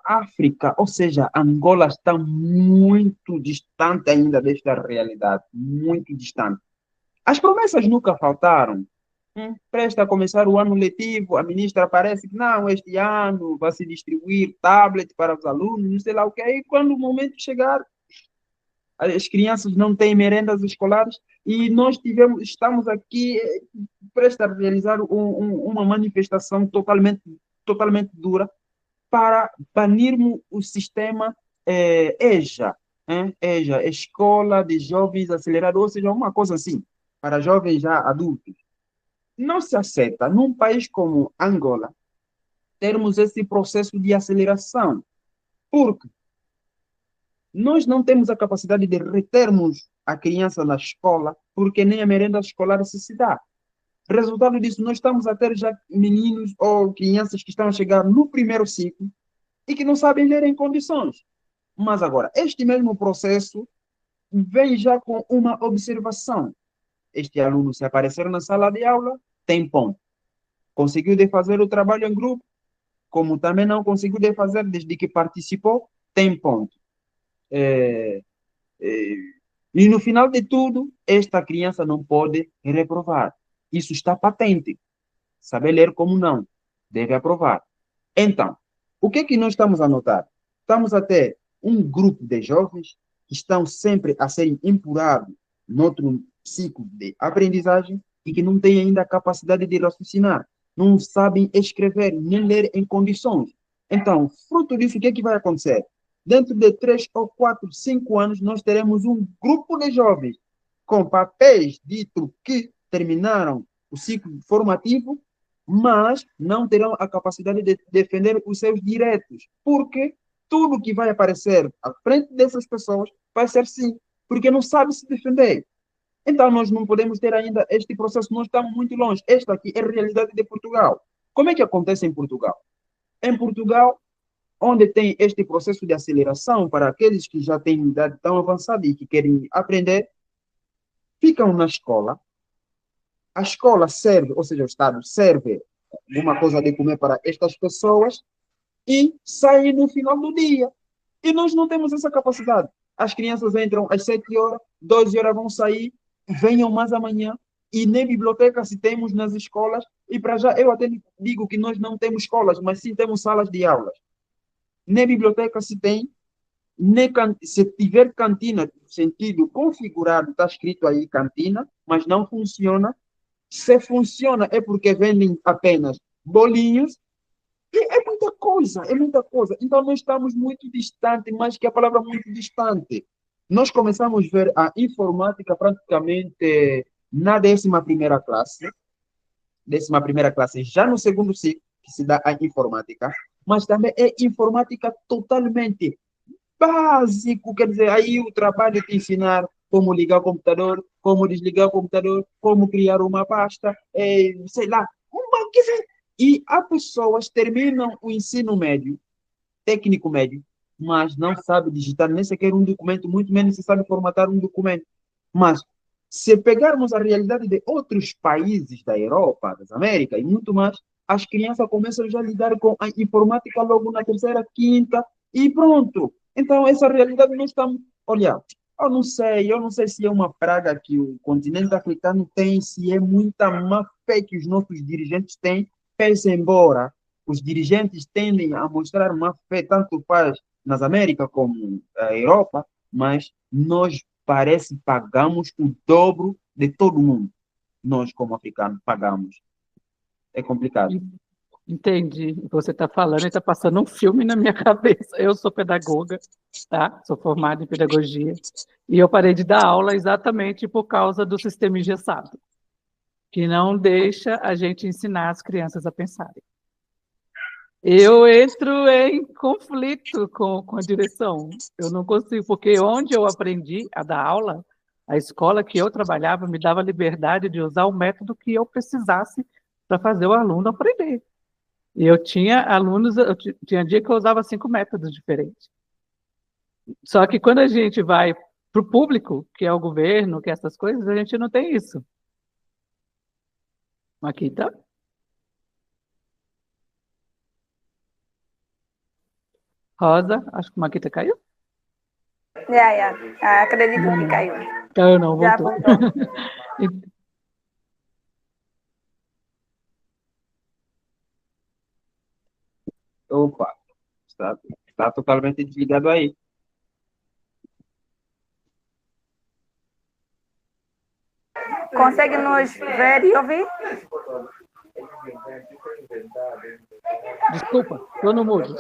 África, ou seja, Angola está muito distante ainda desta realidade, muito distante. As promessas nunca faltaram. Presta a começar o ano letivo, a ministra parece que não, este ano vai se distribuir tablet para os alunos, não sei lá o que. Aí, quando o momento chegar, as crianças não têm merendas escolares e nós estamos aqui prestes a realizar uma manifestação totalmente dura para banirmos o sistema EJA, EJA, Escola de Jovens Acelerados, ou seja, uma coisa assim, para jovens já adultos. Não se aceita, num país como Angola, termos esse processo de aceleração, porque nós não temos a capacidade de retermos a criança na escola, porque nem a merenda escolar se dá. Resultado disso, nós estamos a ter já meninos ou crianças que estão a chegar no primeiro ciclo e que não sabem ler em condições. Mas agora, este mesmo processo vem já com uma observação. Este aluno, se aparecer na sala de aula, tem ponto. Conseguiu de fazer o trabalho em grupo, como também não conseguiu de fazer desde que participou, tem ponto. E no final de tudo, esta criança não pode reprovar. Isso está patente. Saber ler como não, deve aprovar. Então, o que é que nós estamos a notar? Estamos a ter um grupo de jovens que estão sempre a serem empurrados noutro ciclo de aprendizagem e que não têm ainda a capacidade de raciocinar, não sabem escrever nem ler em condições. Então, fruto disso, o que é que vai acontecer? Dentro de 3 ou 4, 5 anos, nós teremos um grupo de jovens com papéis dito que terminaram o ciclo formativo, mas não terão a capacidade de defender os seus direitos, porque tudo que vai aparecer à frente dessas pessoas vai ser sim, porque não sabe se defender. Então, nós não podemos ter ainda este processo, nós estamos muito longe. Esta aqui é a realidade de Portugal. Como é que acontece em Portugal? Em Portugal, onde tem este processo de aceleração para aqueles que já têm idade tão avançada e que querem aprender, ficam na escola. A escola serve, ou seja, o Estado serve alguma coisa de comer para estas pessoas e saem no final do dia. E nós não temos essa capacidade. As crianças entram às 7 horas, 12 horas vão sair, venham mais amanhã, e nem biblioteca se temos nas escolas, e para já eu até digo que nós não temos escolas, mas sim temos salas de aulas. Nem biblioteca se tem, nem se tiver cantina, no sentido configurado, está escrito aí cantina, mas não funciona. Se funciona é porque vendem apenas bolinhos. E é muita coisa, é muita coisa. Então, nós estamos muito distante, mais que a palavra muito distante. Nós começamos a ver a informática praticamente na 11ª classe. 11ª classe, já no segundo ciclo, que se dá a informática. Mas também é informática totalmente básico. Quer dizer, aí o trabalho de ensinar como ligar o computador, como desligar o computador, como criar uma pasta, sei lá, quer dizer, e as pessoas terminam o ensino médio, técnico médio, mas não sabe digitar nem sequer um documento, muito menos se sabe formatar um documento. Mas, se pegarmos a realidade de outros países da Europa, das Américas e muito mais, as crianças começam já a lidar com a informática logo na terceira, quinta, e pronto. Então, essa realidade não está... Olha, eu não sei se é uma praga que o continente africano tem, se é muita má fé que os nossos dirigentes têm, pese embora os dirigentes tendem a mostrar má fé, tanto faz nas Américas como na Europa, mas nós parece pagamos o dobro de todo mundo. Nós, como africanos, pagamos. É complicado. Entendi. Você está falando e está passando um filme na minha cabeça. Eu sou pedagoga, tá? Sou formada em pedagogia. E eu parei de dar aula exatamente por causa do sistema engessado, que não deixa a gente ensinar as crianças a pensarem. Eu entro em conflito com a direção. Eu não consigo, porque onde eu aprendi a dar aula, a escola que eu trabalhava me dava liberdade de usar o método que eu precisasse para fazer o aluno aprender. E eu tinha alunos, tinha dia que eu usava 5 métodos diferentes. Só que quando a gente vai para o público, que é o governo, que é essas coisas, a gente não tem isso. Aqui tá. Rosa, acho que o Maquita caiu. Acredito que caiu. Caiu não, Já voltou. Opa, está totalmente desligado aí. Consegue nos ver e ouvir? Desculpa, estou no mudo.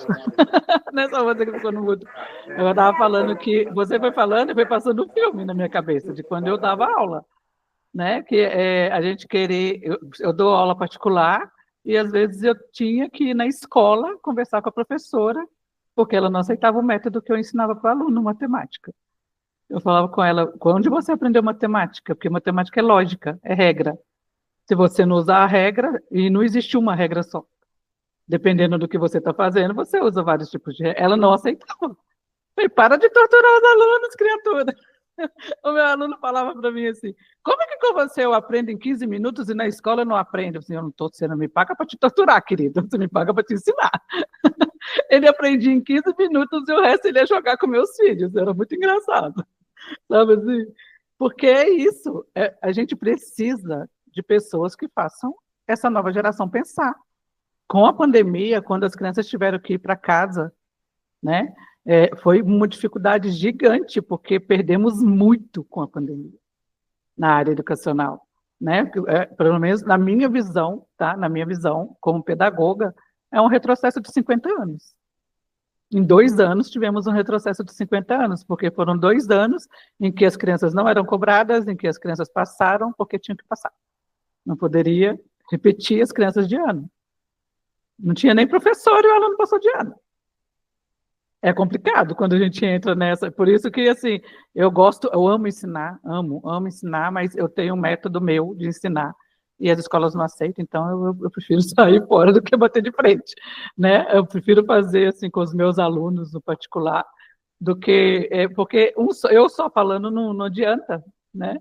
Não é só você que ficou no mudo. Eu estava falando que você foi falando e foi passando um filme na minha cabeça de quando eu dava aula, né? Que a gente querer... Eu dou aula particular e às vezes eu tinha que ir na escola conversar com a professora porque ela não aceitava o método que eu ensinava para o aluno, matemática. Eu falava com ela, onde você aprendeu matemática? Porque matemática é lógica, é regra. Se você não usar a regra, e não existe uma regra só. Dependendo do que você está fazendo, você usa vários tipos de regra. Ela não aceitava. Falei, para de torturar os alunos, criatura. O meu aluno falava para mim assim, como é que com você eu aprendo em 15 minutos e na escola eu não aprendo? Eu falei, eu não estou, você não me paga para te torturar, querido. Você me paga para te ensinar. Ele aprendia em 15 minutos e o resto ele ia jogar com meus filhos. Era muito engraçado. Sabe assim? Porque é isso. A gente precisa de pessoas que façam essa nova geração pensar. Com a pandemia, quando as crianças tiveram que ir para casa, né, foi uma dificuldade gigante, porque perdemos muito com a pandemia na área educacional. Né? Pelo menos na minha visão, tá? Na minha visão, como pedagoga, é um retrocesso de 50 anos. Em 2 anos, tivemos um retrocesso de 50 anos, porque foram 2 anos em que as crianças não eram cobradas, em que as crianças passaram porque tinham que passar. Não poderia repetir as crianças de ano. Não tinha nem professor e o aluno passou de ano. É complicado quando a gente entra nessa. Por isso que, assim, eu amo ensinar, amo ensinar, mas eu tenho um método meu de ensinar e as escolas não aceitam, então eu prefiro sair fora do que bater de frente, né? Eu prefiro fazer, assim, com os meus alunos no particular, do que... porque eu só falando não adianta, né?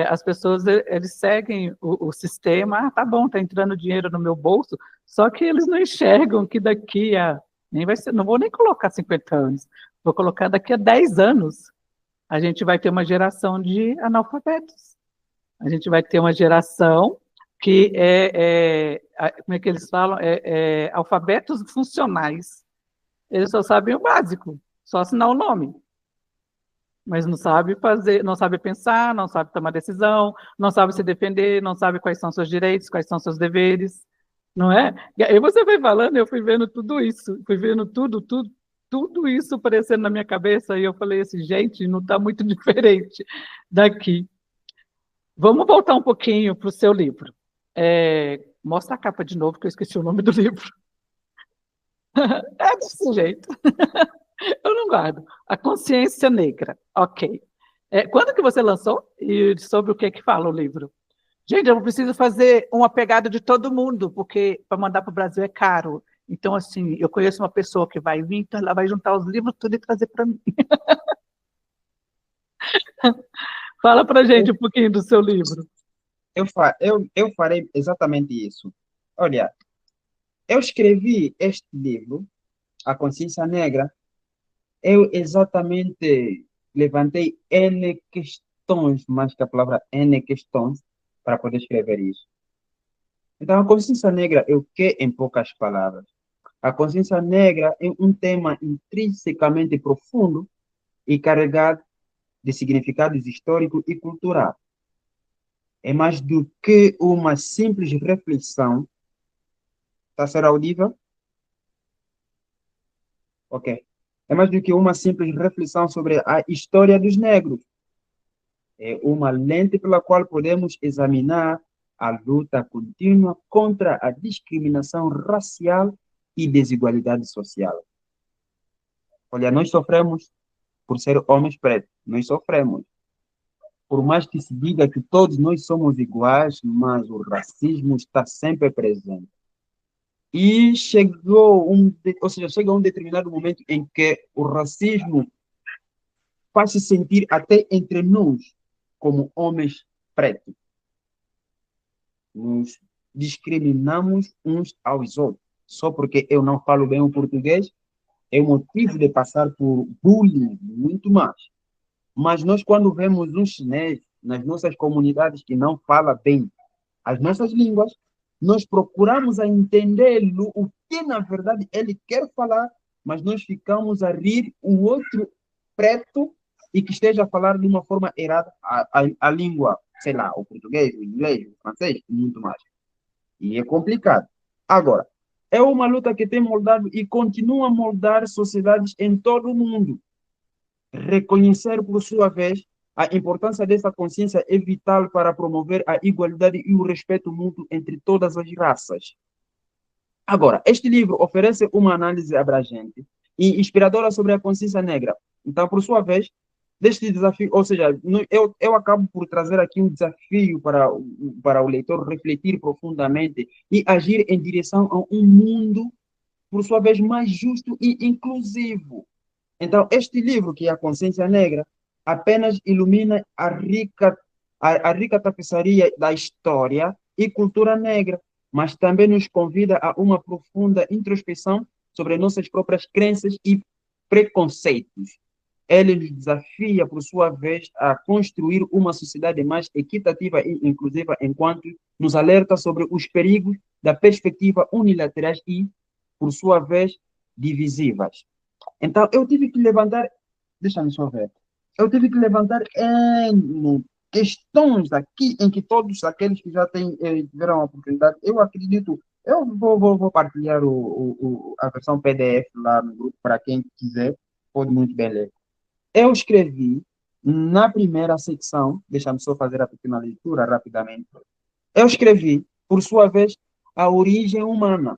As pessoas, eles seguem o sistema, tá bom, tá entrando dinheiro no meu bolso, só que eles não enxergam que daqui a, nem vai ser, não vou nem colocar 50 anos, vou colocar daqui a 10 anos, a gente vai ter uma geração de analfabetos. A gente vai ter uma geração que como é que eles falam? Alfabetos funcionais. Eles só sabem o básico, só assinar o nome, mas não sabe fazer, não sabe pensar, não sabe tomar decisão, não sabe se defender, não sabe quais são seus direitos, quais são seus deveres, não é? E aí você vai falando, eu fui vendo tudo isso, fui vendo tudo isso aparecendo na minha cabeça, e eu falei assim, gente, não está muito diferente daqui. Vamos voltar um pouquinho para o seu livro. Mostra a capa de novo, que eu esqueci o nome do livro. É desse jeito. Eu não guardo. A Consciência Negra. Ok. Quando que você lançou? E sobre o que fala o livro? Gente, eu preciso fazer uma pegada de todo mundo, porque para mandar para o Brasil é caro. Então, assim, eu conheço uma pessoa que vai vir, então ela vai juntar os livros tudo e trazer para mim. Fala para gente um pouquinho do seu livro. Eu farei exatamente isso. Olha, eu escrevi este livro, A Consciência Negra, eu exatamente levantei N questões, mais que a palavra N questões, para poder escrever isso. Então, a consciência negra é o que, em poucas palavras? A consciência negra é um tema intrinsecamente profundo e carregado de significados histórico e cultural. É mais do que uma simples reflexão. Está a ser audível? Ok. É mais do que uma simples reflexão sobre a história dos negros. É uma lente pela qual podemos examinar a luta contínua contra a discriminação racial e desigualdade social. Olha, nós sofremos por ser homens pretos, nós sofremos. Por mais que se diga que todos nós somos iguais, mas o racismo está sempre presente. E chega um determinado momento em que o racismo faz-se sentir até entre nós, como homens pretos. Nos discriminamos uns aos outros. Só porque eu não falo bem o português, é motivo de passar por bullying, muito mais. Mas nós, quando vemos um chinês nas nossas comunidades que não fala bem as nossas línguas, nós procuramos a entendê-lo, o que na verdade ele quer falar, mas nós ficamos a rir o outro preto e que esteja a falar de uma forma errada a língua, sei lá, o português, o inglês, o francês, e muito mais. E é complicado. Agora, é uma luta que tem moldado e continua a moldar sociedades em todo o mundo. Reconhecer, por sua vez, a importância dessa consciência é vital para promover a igualdade e o respeito mútuo entre todas as raças. Agora, este livro oferece uma análise abrangente e inspiradora sobre a consciência negra. Então, por sua vez, deste desafio, ou seja, eu acabo por trazer aqui um desafio para o leitor refletir profundamente e agir em direção a um mundo, por sua vez, mais justo e inclusivo. Então, este livro, que é A Consciência Negra, apenas ilumina a rica tapeçaria da história e cultura negra, mas também nos convida a uma profunda introspecção sobre nossas próprias crenças e preconceitos. Ele nos desafia, por sua vez, a construir uma sociedade mais equitativa e inclusiva, enquanto nos alerta sobre os perigos da perspectiva unilaterais e, por sua vez, divisivas. Então, eu tive que levantar, deixa-me só ver, eu tive que levantar questões aqui em que todos aqueles que já tiveram a oportunidade, eu acredito, Eu vou partilhar a versão PDF lá no grupo para quem quiser, pode muito bem ler. Eu escrevi na primeira secção, deixa-me só fazer a pequena leitura rapidamente. Eu escrevi, por sua vez, a origem humana.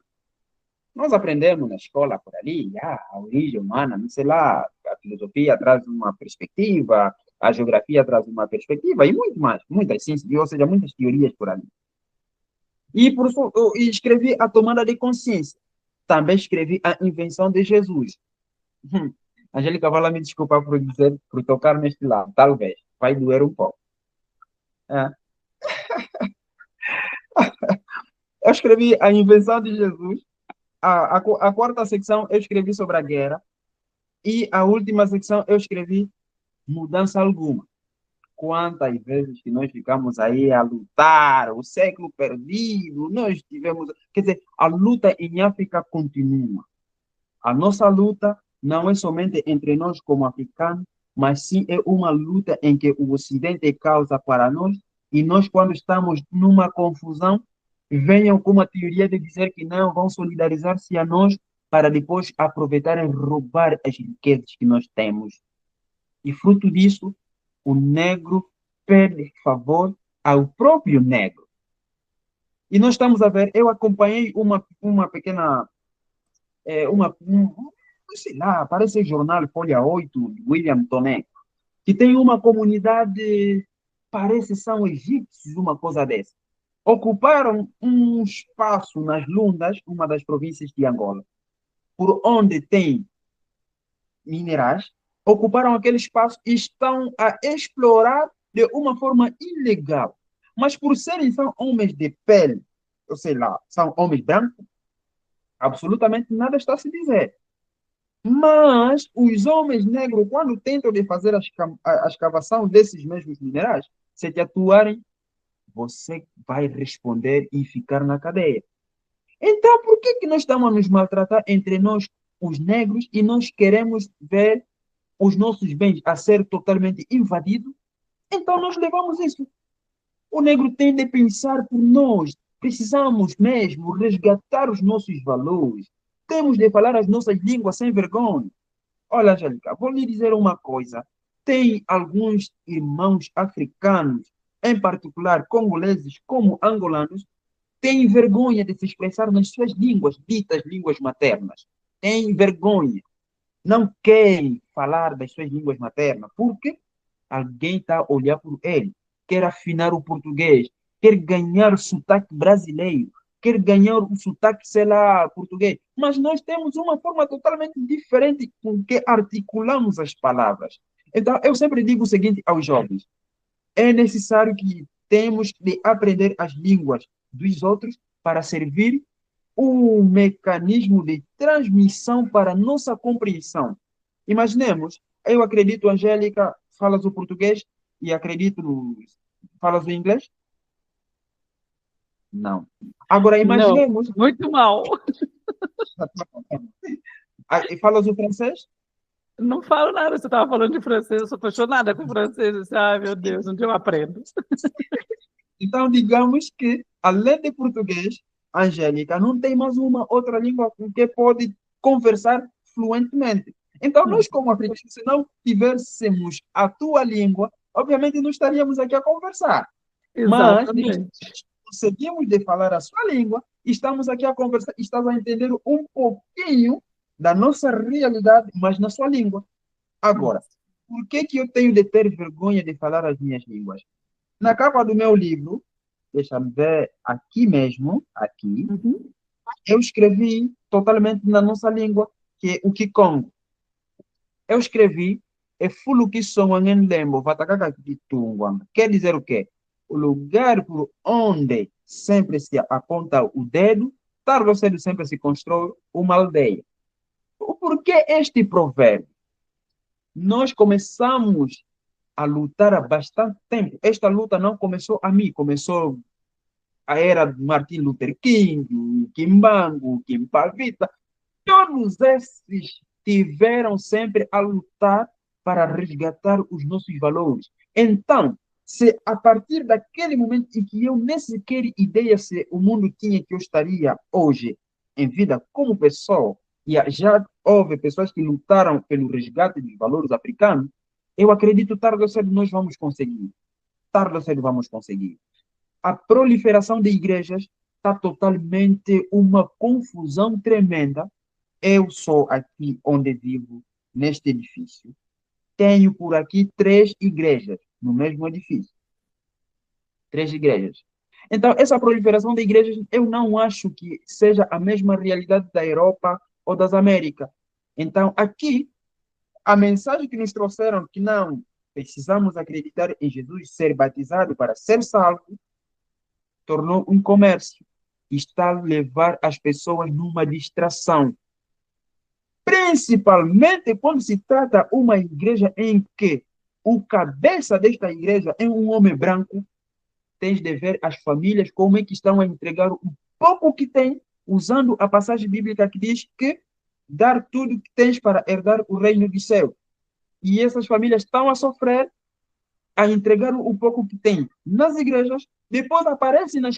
Nós aprendemos na escola por ali, a origem humana, não sei lá, a filosofia traz uma perspectiva, a geografia traz uma perspectiva e muito mais, muitas ciências, ou seja, muitas teorias por ali. E escrevi a tomada de consciência. Também escrevi a invenção de Jesus. Angélica, vai lá me desculpar por dizer, por tocar neste lado, talvez, vai doer um pouco. É. Eu escrevi a invenção de Jesus. A quarta secção eu escrevi sobre a guerra. E a última secção eu escrevi mudança alguma. Quantas vezes que nós ficamos aí a lutar, o século perdido, nós tivemos. Quer dizer, a luta em África continua. A nossa luta não é somente entre nós como africanos, mas sim é uma luta em que o Ocidente causa para nós, e nós, quando estamos numa confusão, venham com uma teoria de dizer que não, vão solidarizar-se a nós para depois aproveitarem e roubar as riquezas que nós temos. E fruto disso, o negro pede favor ao próprio negro. E nós estamos a ver, eu acompanhei uma pequena, sei lá, parece jornal Folha 8, de William Toné, que tem uma comunidade, parece são egípcios, uma coisa dessa. Ocuparam um espaço nas Lundas, uma das províncias de Angola, por onde tem minerais, ocuparam aquele espaço e estão a explorar de uma forma ilegal. Mas por serem são homens de pele, ou sei lá, são homens brancos, absolutamente nada está a se dizer. Mas os homens negros, quando tentam de fazer a escavação desses mesmos minerais, se te atuarem, você vai responder e ficar na cadeia. Então, por que nós estamos a nos maltratar entre nós, os negros, e nós queremos ver os nossos bens a ser totalmente invadidos? Então, nós levamos isso. O negro tem de pensar por nós. Precisamos mesmo resgatar os nossos valores. Temos de falar as nossas línguas sem vergonha. Olha, Angélica, vou lhe dizer uma coisa. Tem alguns irmãos africanos, em particular congoleses como angolanos, têm vergonha de se expressar nas suas línguas, ditas línguas maternas. Têm vergonha. Não querem falar das suas línguas maternas, porque alguém está a olhar por ele, quer afinar o português, quer ganhar o sotaque brasileiro, quer ganhar o sotaque, sei lá, português. Mas nós temos uma forma totalmente diferente com que articulamos as palavras. Então, eu sempre digo o seguinte aos jovens: é necessário que temos de aprender as línguas dos outros para servir um mecanismo de transmissão para nossa compreensão. Imaginemos, eu acredito, Angélica, falas o português e acredito, falas o inglês? Não. Agora, Não, imaginemos, muito mal. falas o francês? Não falo nada, você estava falando de francês, eu sou apaixonada com francês. Eu disse, ai, meu Deus, um dia eu aprendo. Então, digamos que, além de português, Angélica não tem mais uma outra língua com que pode conversar fluentemente. Então, nós, como africanos, se não tivéssemos a tua língua, obviamente não estaríamos aqui a conversar. Mas Exatamente. conseguimos de falar a sua língua, estamos aqui a conversar, estás a entender um pouquinho da nossa realidade, mas na sua língua. Agora, por que eu tenho de ter vergonha de falar as minhas línguas? Na capa do meu livro, deixa-me ver aqui mesmo, aqui, eu escrevi totalmente na nossa língua, que é o Kikongo. Eu escrevi é Fulukisowangendembo, Vatakakakitungwang. Quer dizer o quê? O lugar por onde sempre se aponta o dedo, tarde ou cedo sempre se constrói uma aldeia. Por que este provérbio? Nós começamos a lutar há bastante tempo. Esta luta não começou a mim, começou a era de Martin Luther King, Kimbangu, Kimpavita. Todos esses tiveram sempre a lutar para resgatar os nossos valores. Então, Se a partir daquele momento em que eu nem sequer ideia se o mundo tinha que eu estaria hoje em vida como pessoa, e já houve pessoas que lutaram pelo resgate dos valores africanos, eu acredito tarde ou cedo nós vamos conseguir. Tarde ou cedo vamos conseguir. A proliferação de igrejas está totalmente uma confusão tremenda. Eu sou aqui onde vivo, neste edifício. Tenho por aqui 3 igrejas no mesmo edifício. 3 igrejas. Então, essa proliferação de igrejas, eu não acho que seja a mesma realidade da Europa ou das Américas. Então, aqui, a mensagem que nos trouxeram, que não precisamos acreditar em Jesus, ser batizado para ser salvo, tornou um comércio. Está a levar as pessoas numa distração. Principalmente quando se trata de uma igreja em que o cabeça desta igreja é um homem branco. Tens de ver as famílias como é que estão a entregar o pouco que têm, usando a passagem bíblica que diz que dar tudo que tens para herdar o reino dos céus. E essas famílias estão a sofrer, a entregar o pouco que têm nas igrejas, depois aparecem nas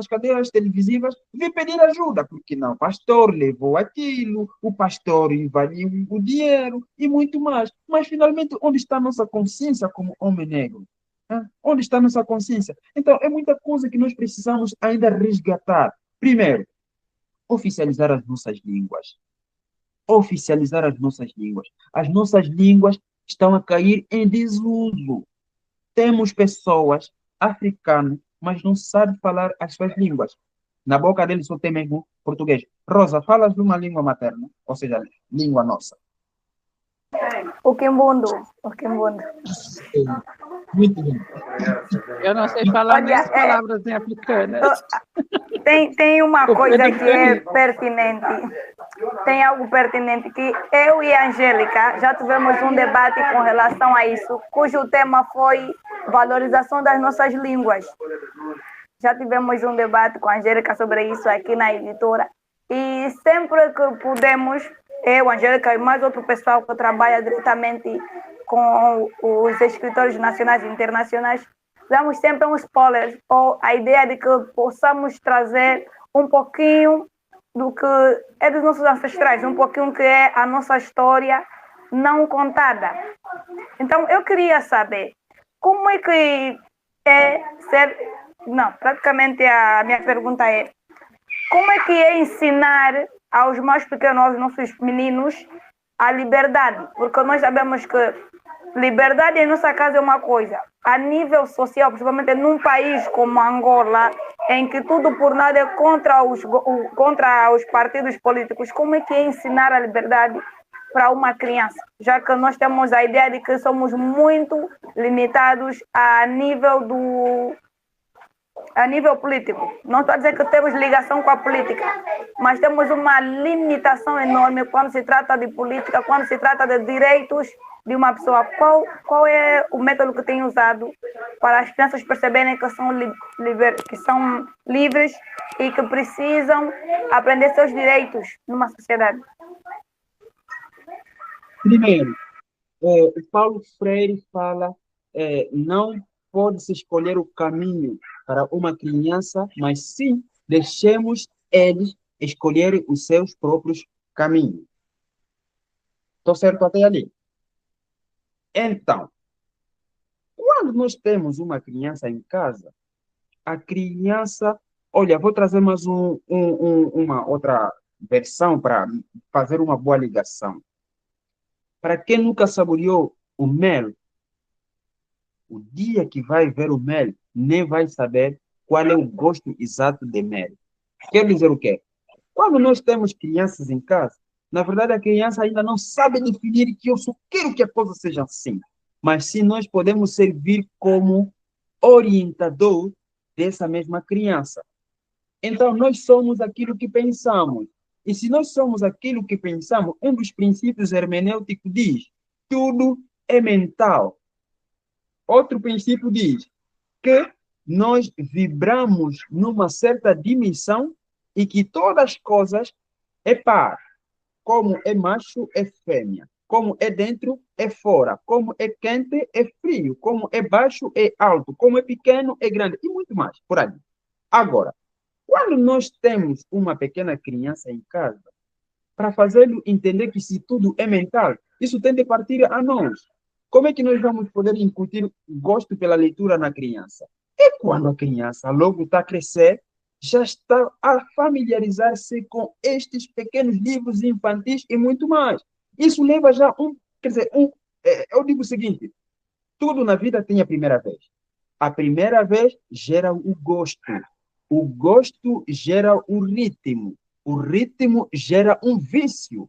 cadeiras televisivas, vem pedir ajuda, porque não, o pastor levou aquilo, o pastor invadiu o dinheiro e muito mais. Mas, finalmente, onde está a nossa consciência como homem negro? Onde está a nossa consciência? Então, é muita coisa que nós precisamos ainda resgatar. Primeiro, oficializar as nossas línguas. Oficializar as nossas línguas. As nossas línguas estão a cair em desuso. Temos pessoas africanas, mas não sabem falar as suas línguas. Na boca deles só tem mesmo português. Rosa, falas de uma língua materna, ou seja, língua nossa. O Kimbundo. O Kimbundo. Muito bem. Eu não sei falar Olha, nem as palavras em africanas. Tem uma coisa que é pertinente. Tem algo pertinente que eu e a Angélica já tivemos um debate com relação a isso, cujo tema foi valorização das nossas línguas. Já tivemos um debate com a Angélica sobre isso aqui na editora. E sempre que podemos, eu, a Angélica e mais outro pessoal que trabalha diretamente com os escritores nacionais e internacionais, damos sempre um spoiler, ou a ideia de que possamos trazer um pouquinho do que é dos nossos ancestrais, um pouquinho que é a nossa história não contada. Então, eu queria saber como é que é ser... Não, praticamente a minha pergunta é: como é que é ensinar aos mais pequenos, aos nossos meninos, a liberdade? Porque nós sabemos que liberdade em nossa casa é uma coisa. A nível social, principalmente num país como Angola, em que tudo por nada é contra os partidos políticos, como é que é ensinar a liberdade para uma criança? Já que nós temos a ideia de que somos muito limitados a nível político. Não estou a dizer que temos ligação com a política, mas temos uma limitação enorme quando se trata de política, quando se trata de direitos de uma pessoa. Qual é o método que tem usado para as crianças perceberem que são livres e que precisam aprender seus direitos numa sociedade? Primeiro, o Paulo Freire fala, não pode-se escolher o caminho para uma criança, mas sim deixemos eles escolherem os seus próprios caminhos. Estou certo até ali? Então, quando nós temos uma criança em casa, a criança... Olha, vou trazer mais uma outra versão para fazer uma boa ligação. Para quem nunca saboreou o mel, o dia que vai ver o mel, nem vai saber qual é o gosto exato de mel. Quer dizer o quê? Quando nós temos crianças em casa, na verdade a criança ainda não sabe definir que eu só quero que a coisa seja assim. Mas sim, nós podemos servir como orientador dessa mesma criança. Então, nós somos aquilo que pensamos. E se nós somos aquilo que pensamos, um dos princípios hermenêuticos diz: tudo é mental. Outro princípio diz que nós vibramos numa certa dimensão e que todas as coisas é par. Como é macho, é fêmea. Como é dentro, é fora. Como é quente, é frio. Como é baixo, é alto. Como é pequeno, é grande. E muito mais, por aí. Agora, quando nós temos uma pequena criança em casa, para fazê-lo entender que se tudo é mental, isso tem de partir a nós. Como é que nós vamos poder incutir gosto pela leitura na criança? É quando a criança logo está a crescer, já está a familiarizar-se com estes pequenos livros infantis e muito mais. Isso leva já quer dizer, eu digo o seguinte, tudo na vida tem a primeira vez. A primeira vez gera o gosto. O gosto gera o ritmo. O ritmo gera um vício.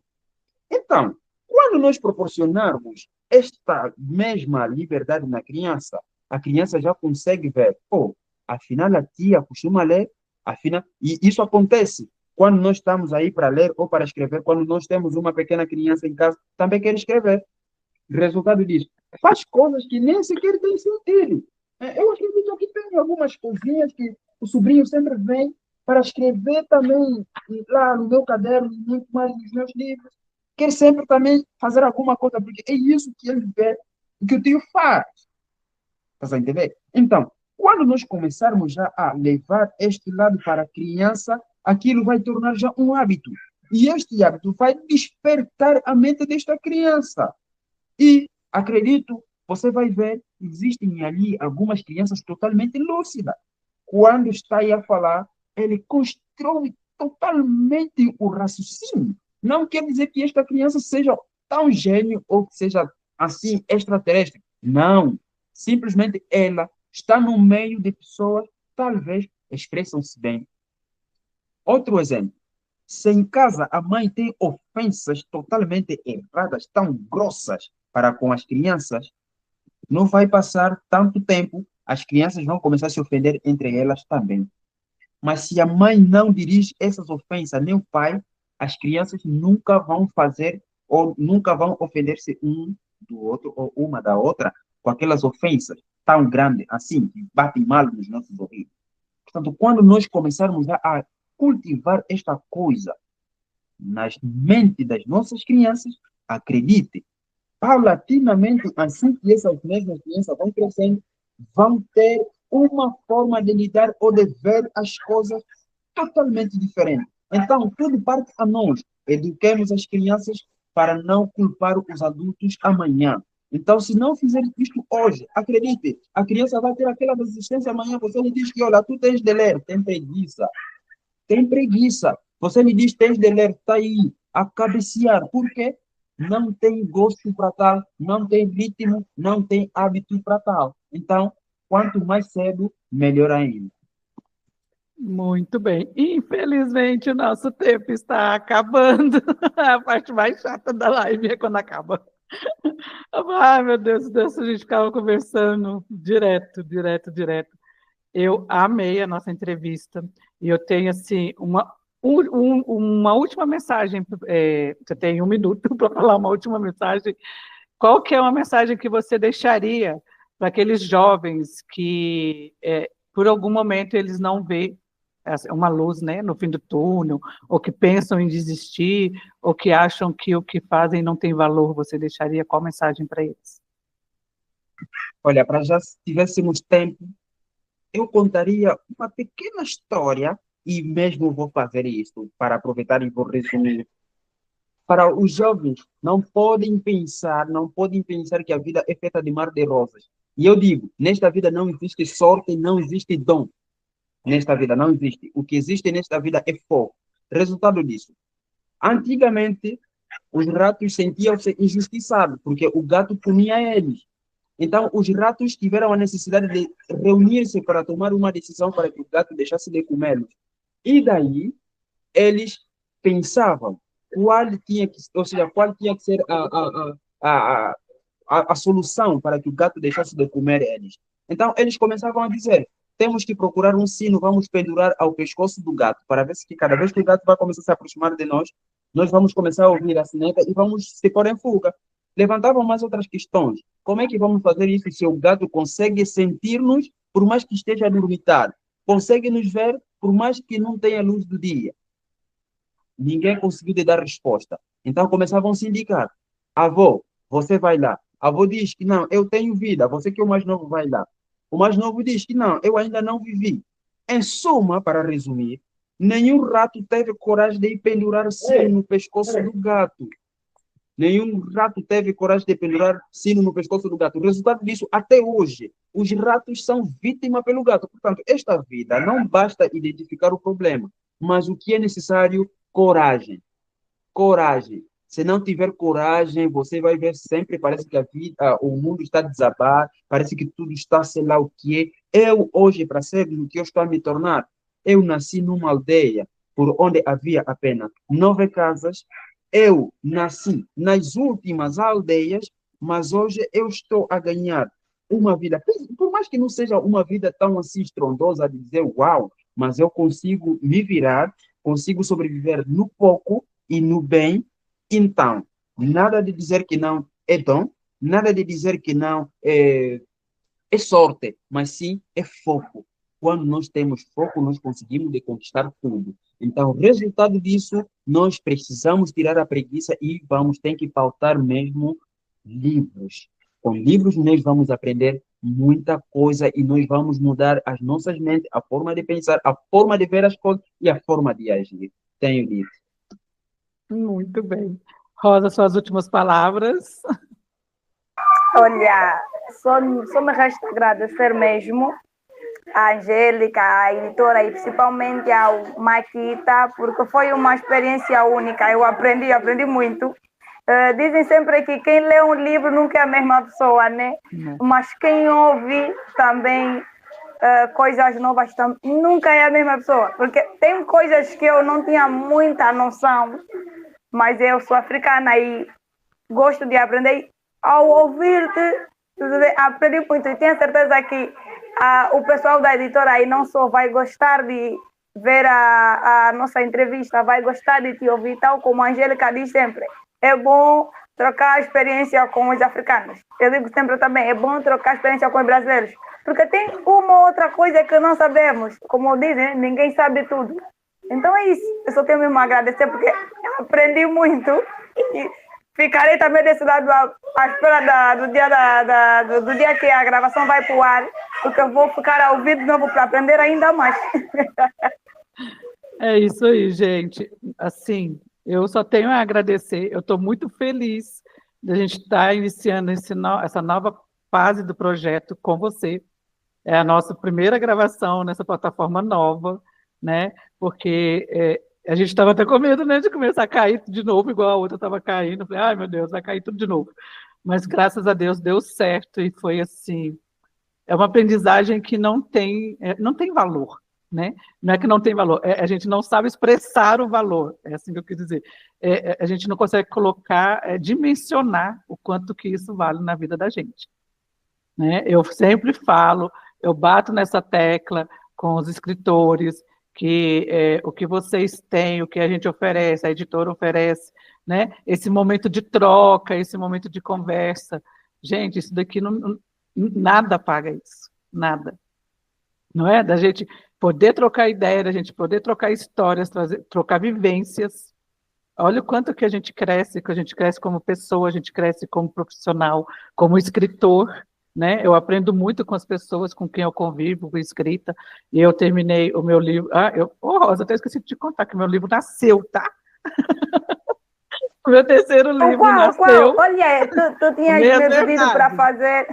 Então, quando nós proporcionarmos esta mesma liberdade na criança, a criança já consegue ver, afinal a tia costuma ler, afinal, e isso acontece quando nós estamos aí para ler ou para escrever, quando nós temos uma pequena criança em casa, também quer escrever. Resultado disso, faz coisas que nem sequer têm sentido. Eu acredito que tem algumas coisinhas que o sobrinho sempre vem para escrever também lá no meu caderno, muito mais nos meus livros. Quer sempre também fazer alguma coisa, porque é isso que ele vê, que o tio faz. Estás a entender? Então, quando nós começarmos já a levar este lado para a criança, aquilo vai tornar já um hábito. E este hábito vai despertar a mente desta criança. E, acredito, você vai ver, existem ali algumas crianças totalmente lúcidas. Quando está aí a falar, ele constrói totalmente o raciocínio. Não quer dizer que esta criança seja tão gênio ou que seja assim extraterrestre. Não. Simplesmente ela está no meio de pessoas que talvez expressam-se bem. Outro exemplo. Se em casa a mãe tem ofensas totalmente erradas, tão grossas para com as crianças, não vai passar tanto tempo, as crianças vão começar a se ofender entre elas também. Mas se a mãe não dirige essas ofensas, nem o pai, as crianças nunca vão fazer ou nunca vão ofender-se um do outro ou uma da outra com aquelas ofensas tão grandes assim, que batem mal nos nossos ouvidos. Portanto, quando nós começarmos a cultivar esta coisa nas mentes das nossas crianças, acredite, paulatinamente, assim que essas mesmas crianças vão crescendo, vão ter uma forma de lidar ou de ver as coisas totalmente diferente. Então, tudo parte a nós. Eduquemos as crianças para não culpar os adultos amanhã. Então, se não fizer isto hoje, acredite, a criança vai ter aquela resistência amanhã. Você lhe diz que, olha, tu tens de ler, tem preguiça. Tem preguiça. Você lhe diz, tens de ler, está aí, a cabecear. Por quê? Não tem gosto para tal, não tem ritmo, não tem hábito para tal. Então, quanto mais cedo, melhor ainda. Muito bem. Infelizmente, o nosso tempo está acabando. A parte mais chata da live é quando acaba. Ai, meu Deus, Deus, a gente ficava conversando direto, direto, direto. Eu amei a nossa entrevista e eu tenho, assim, uma última mensagem. Você tem 1 minuto para falar uma última mensagem. Qual que é uma mensagem que você deixaria para aqueles jovens que, por algum momento, eles não vê uma luz, né, no fim do túnel, ou que pensam em desistir, ou que acham que o que fazem não tem valor? Você deixaria qual mensagem para eles? Olha, para já, se tivéssemos tempo, eu contaria uma pequena história, e mesmo vou fazer isso para aproveitar e vou resumir. Para os jovens, não podem pensar que a vida é feita de mar de rosas. E eu digo, nesta vida não existe sorte, não existe dom. Nesta vida não existe. O que existe nesta vida é fogo. Resultado disso. Antigamente, os ratos sentiam-se injustiçados, porque o gato comia eles. Então, os ratos tiveram a necessidade de reunir-se para tomar uma decisão para que o gato deixasse de comê-los. E daí, eles pensavam qual tinha que ser a solução para que o gato deixasse de comer eles. Então, eles começavam a dizer, temos que procurar um sino, vamos pendurar ao pescoço do gato, para ver se cada vez que o gato vai começar a se aproximar de nós, nós vamos começar a ouvir a sineta e vamos se pôr em fuga. Levantavam mais outras questões. Como é que vamos fazer isso se o gato consegue sentir-nos, por mais que esteja adormitado? Consegue nos ver, por mais que não tenha luz do dia? Ninguém conseguiu dar resposta. Então começavam a se indicar. Avô, você vai lá. Avô diz que não, eu tenho vida, você que é o mais novo vai lá. O mais novo diz que não, eu ainda não vivi. Em suma, para resumir, nenhum rato teve coragem de ir pendurar sino no pescoço do gato. Nenhum rato teve coragem de pendurar sino no pescoço do gato. O resultado disso, até hoje, os ratos são vítima pelo gato. Portanto, esta vida não basta identificar o problema, mas o que é necessário? Coragem. Coragem. Se não tiver coragem, você vai ver sempre, parece que a vida, o mundo está a desabar, parece que tudo está, sei lá o que é. Eu, hoje, para ser o que eu estou a me tornar, eu nasci numa aldeia por onde havia apenas 9 casas. Eu nasci nas últimas aldeias, mas hoje eu estou a ganhar uma vida, por mais que não seja uma vida tão assim estrondosa, de dizer uau, mas eu consigo me virar, consigo sobreviver no pouco e no bem. Então, nada de dizer que não é dom, nada de dizer que não é sorte, mas sim é foco. Quando nós temos foco, nós conseguimos de conquistar tudo. Então, resultado disso, nós precisamos tirar a preguiça e vamos ter que pautar mesmo livros. Com livros, nós vamos aprender muita coisa e nós vamos mudar as nossas mentes, a forma de pensar, a forma de ver as coisas e a forma de agir. Tenho dito. Muito bem. Rosa, suas últimas palavras. Olha, só me resta agradecer mesmo à Angélica, à editora e principalmente ao Maquita, porque foi uma experiência única. Eu aprendi muito. Dizem sempre que quem lê um livro nunca é a mesma pessoa, né? Mas quem ouve também coisas novas nunca é a mesma pessoa. Porque tem coisas que eu não tinha muita noção, mas eu sou africana e gosto de aprender. Ao ouvir-te, aprendi muito e tenho certeza que o pessoal da editora aí não só vai gostar de ver a nossa entrevista, vai gostar de te ouvir, tal como a Angélica diz sempre. É bom trocar experiência com os africanos. Eu digo sempre também, é bom trocar experiência com os brasileiros, porque tem uma outra coisa que não sabemos. Como dizem, ninguém sabe tudo. Então é isso. Eu só tenho mesmo a agradecer, porque eu aprendi muito e ficarei também desse lado à espera do dia que a gravação vai para o ar, porque eu vou ficar a ouvir de novo para aprender ainda mais. É isso aí, gente. Assim, eu só tenho a agradecer. Eu estou muito feliz de a gente estar iniciando essa nova fase do projeto com você. É a nossa primeira gravação nessa plataforma nova, né? Porque a gente estava até com medo, né, de começar a cair de novo, igual a outra estava caindo. Eu falei, ai, meu Deus, vai cair tudo de novo. Mas, graças a Deus, deu certo e foi assim... É uma aprendizagem que não tem valor, né? Não é que não tem valor, a gente não sabe expressar o valor, é assim que eu quis dizer. A gente não consegue colocar, dimensionar o quanto que isso vale na vida da gente, né? Eu sempre falo, eu bato nessa tecla com os escritores, que o que vocês têm, o que a gente oferece, a editora oferece, né? Esse momento de troca, esse momento de conversa. Gente, isso daqui nada paga isso, nada. Não é? Da gente poder trocar ideia, da gente poder trocar histórias, trocar vivências. Olha o quanto que a gente cresce como pessoa, a gente cresce como profissional, como escritor, né? Eu aprendo muito com as pessoas com quem eu convivo, com escrita, e eu terminei o meu livro... Rosa, até esqueci de te contar que meu livro nasceu, tá? O meu terceiro livro nasceu. Olha, tu tinhas me pedido para fazer...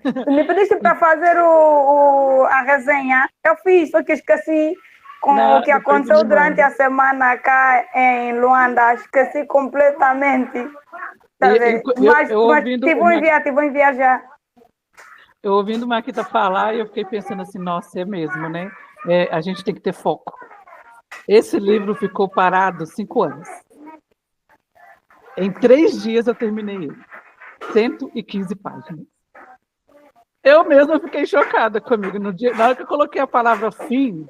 Tu me pediste para fazer a resenha, eu fiz, só que esqueci com o que aconteceu durante a semana cá em Luanda, esqueci completamente. Mas te vou enviar já. Eu ouvindo o Maquita falar, eu fiquei pensando assim, nossa, é mesmo, né? A gente tem que ter foco. Esse livro ficou parado 5 anos. Em 3 dias eu terminei ele. 115 páginas. Eu mesma fiquei chocada comigo. Na hora que eu coloquei a palavra fim,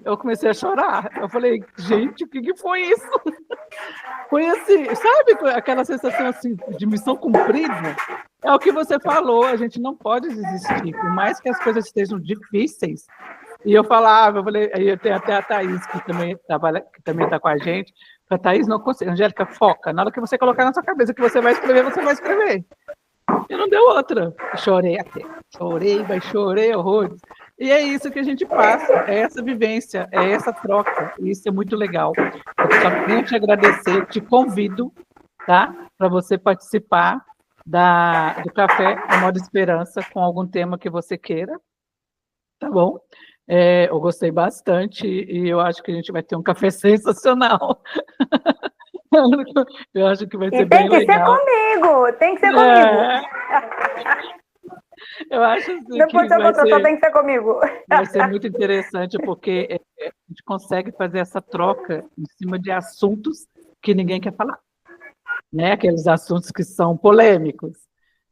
eu comecei a chorar. Eu falei, gente, o que foi isso? Foi assim, sabe aquela sensação assim, de missão cumprida? É o que você falou, a gente não pode desistir, por mais que as coisas estejam difíceis. E eu falei, aí eu tenho até a Thaís, que também está com a gente. A Thaís não consegue. Angélica, foca. Na hora que você colocar na sua cabeça que você vai escrever, você vai escrever. E não deu outra. Chorei até. Chorei horrores. E é isso que a gente passa, é essa vivência, é essa troca. E isso é muito legal. Eu só tenho te agradecer, te convido, tá? Para você participar do Café A Moda Esperança com algum tema que você queira. Tá bom? Eu gostei bastante e eu acho que a gente vai ter um café sensacional. Eu acho que vai ser bem legal. Tem que ser comigo. Eu acho assim Depois só tem que ser comigo. Vai ser muito interessante, porque a gente consegue fazer essa troca em cima de assuntos que ninguém quer falar, né? Aqueles assuntos que são polêmicos,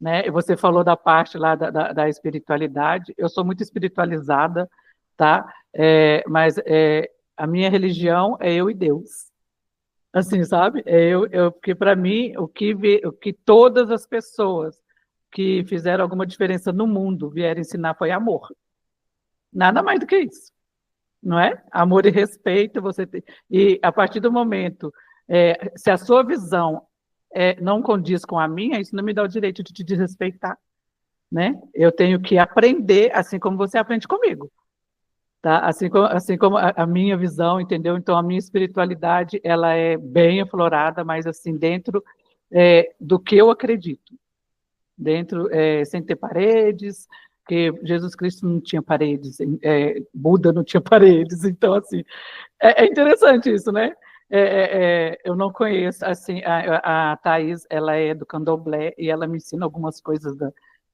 né? E você falou da parte lá da espiritualidade. Eu sou muito espiritualizada, tá? Mas a minha religião é eu e Deus. Assim, sabe? Porque para mim, o que todas as pessoas que fizeram alguma diferença no mundo vieram ensinar foi amor. Nada mais do que isso, não é? Amor e respeito, e a partir do momento, se a sua visão não condiz com a minha, isso não me dá o direito de te desrespeitar, né? Eu tenho que aprender, assim como você aprende comigo. Tá? Assim como a minha visão, entendeu? Então, a minha espiritualidade, ela é bem aflorada, mas assim, dentro do que eu acredito. Dentro, sem ter paredes, porque Jesus Cristo não tinha paredes, Buda não tinha paredes, então, assim, é interessante isso, né? Eu não conheço, assim, a Thaís, ela é do candomblé, e ela me ensina algumas coisas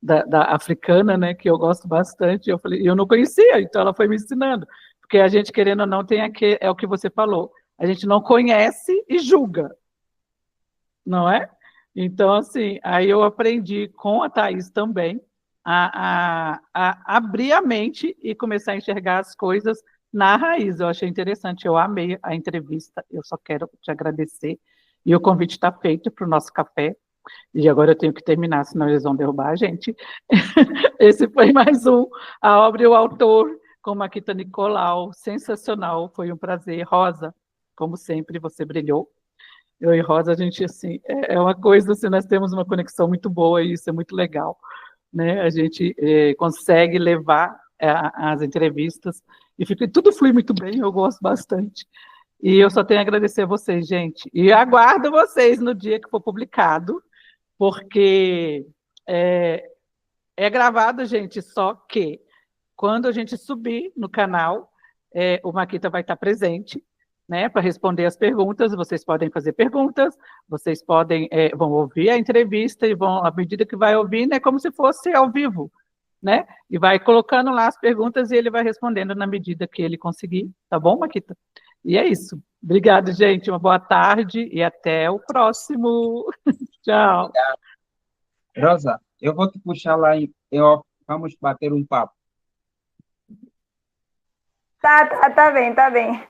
da africana, né, que eu gosto bastante. Eu falei, eu não conhecia, então ela foi me ensinando, porque a gente, querendo ou não, é o que você falou, a gente não conhece e julga, não é? Então, assim, aí eu aprendi com a Thaís também a abrir a mente e começar a enxergar as coisas na raiz. Eu achei interessante, eu amei a entrevista, eu só quero te agradecer, e o convite está feito para o nosso café. E agora eu tenho que terminar, senão eles vão derrubar a gente. Esse foi mais a obra e o autor, com Maquita Nicolau, sensacional, foi um prazer. Rosa, como sempre, você brilhou. Eu e Rosa, a gente, assim, é uma coisa, assim, nós temos uma conexão muito boa e isso é muito legal, né? A gente consegue levar as entrevistas e tudo flui muito bem, eu gosto bastante. E eu só tenho a agradecer a vocês, gente. E aguardo vocês no dia que for publicado, porque é gravado, gente, só que quando a gente subir no canal, o Maquita vai estar presente, né, para responder as perguntas. Vocês podem fazer perguntas, vocês vão ouvir a entrevista e vão, à medida que vai ouvindo, é como se fosse ao vivo, né? E vai colocando lá as perguntas e ele vai respondendo na medida que ele conseguir, tá bom, Maquita? E é isso. Obrigado, gente. Uma boa tarde e até o próximo. Tchau. Rosa, eu vou te puxar lá e vamos bater um papo. Tá bem.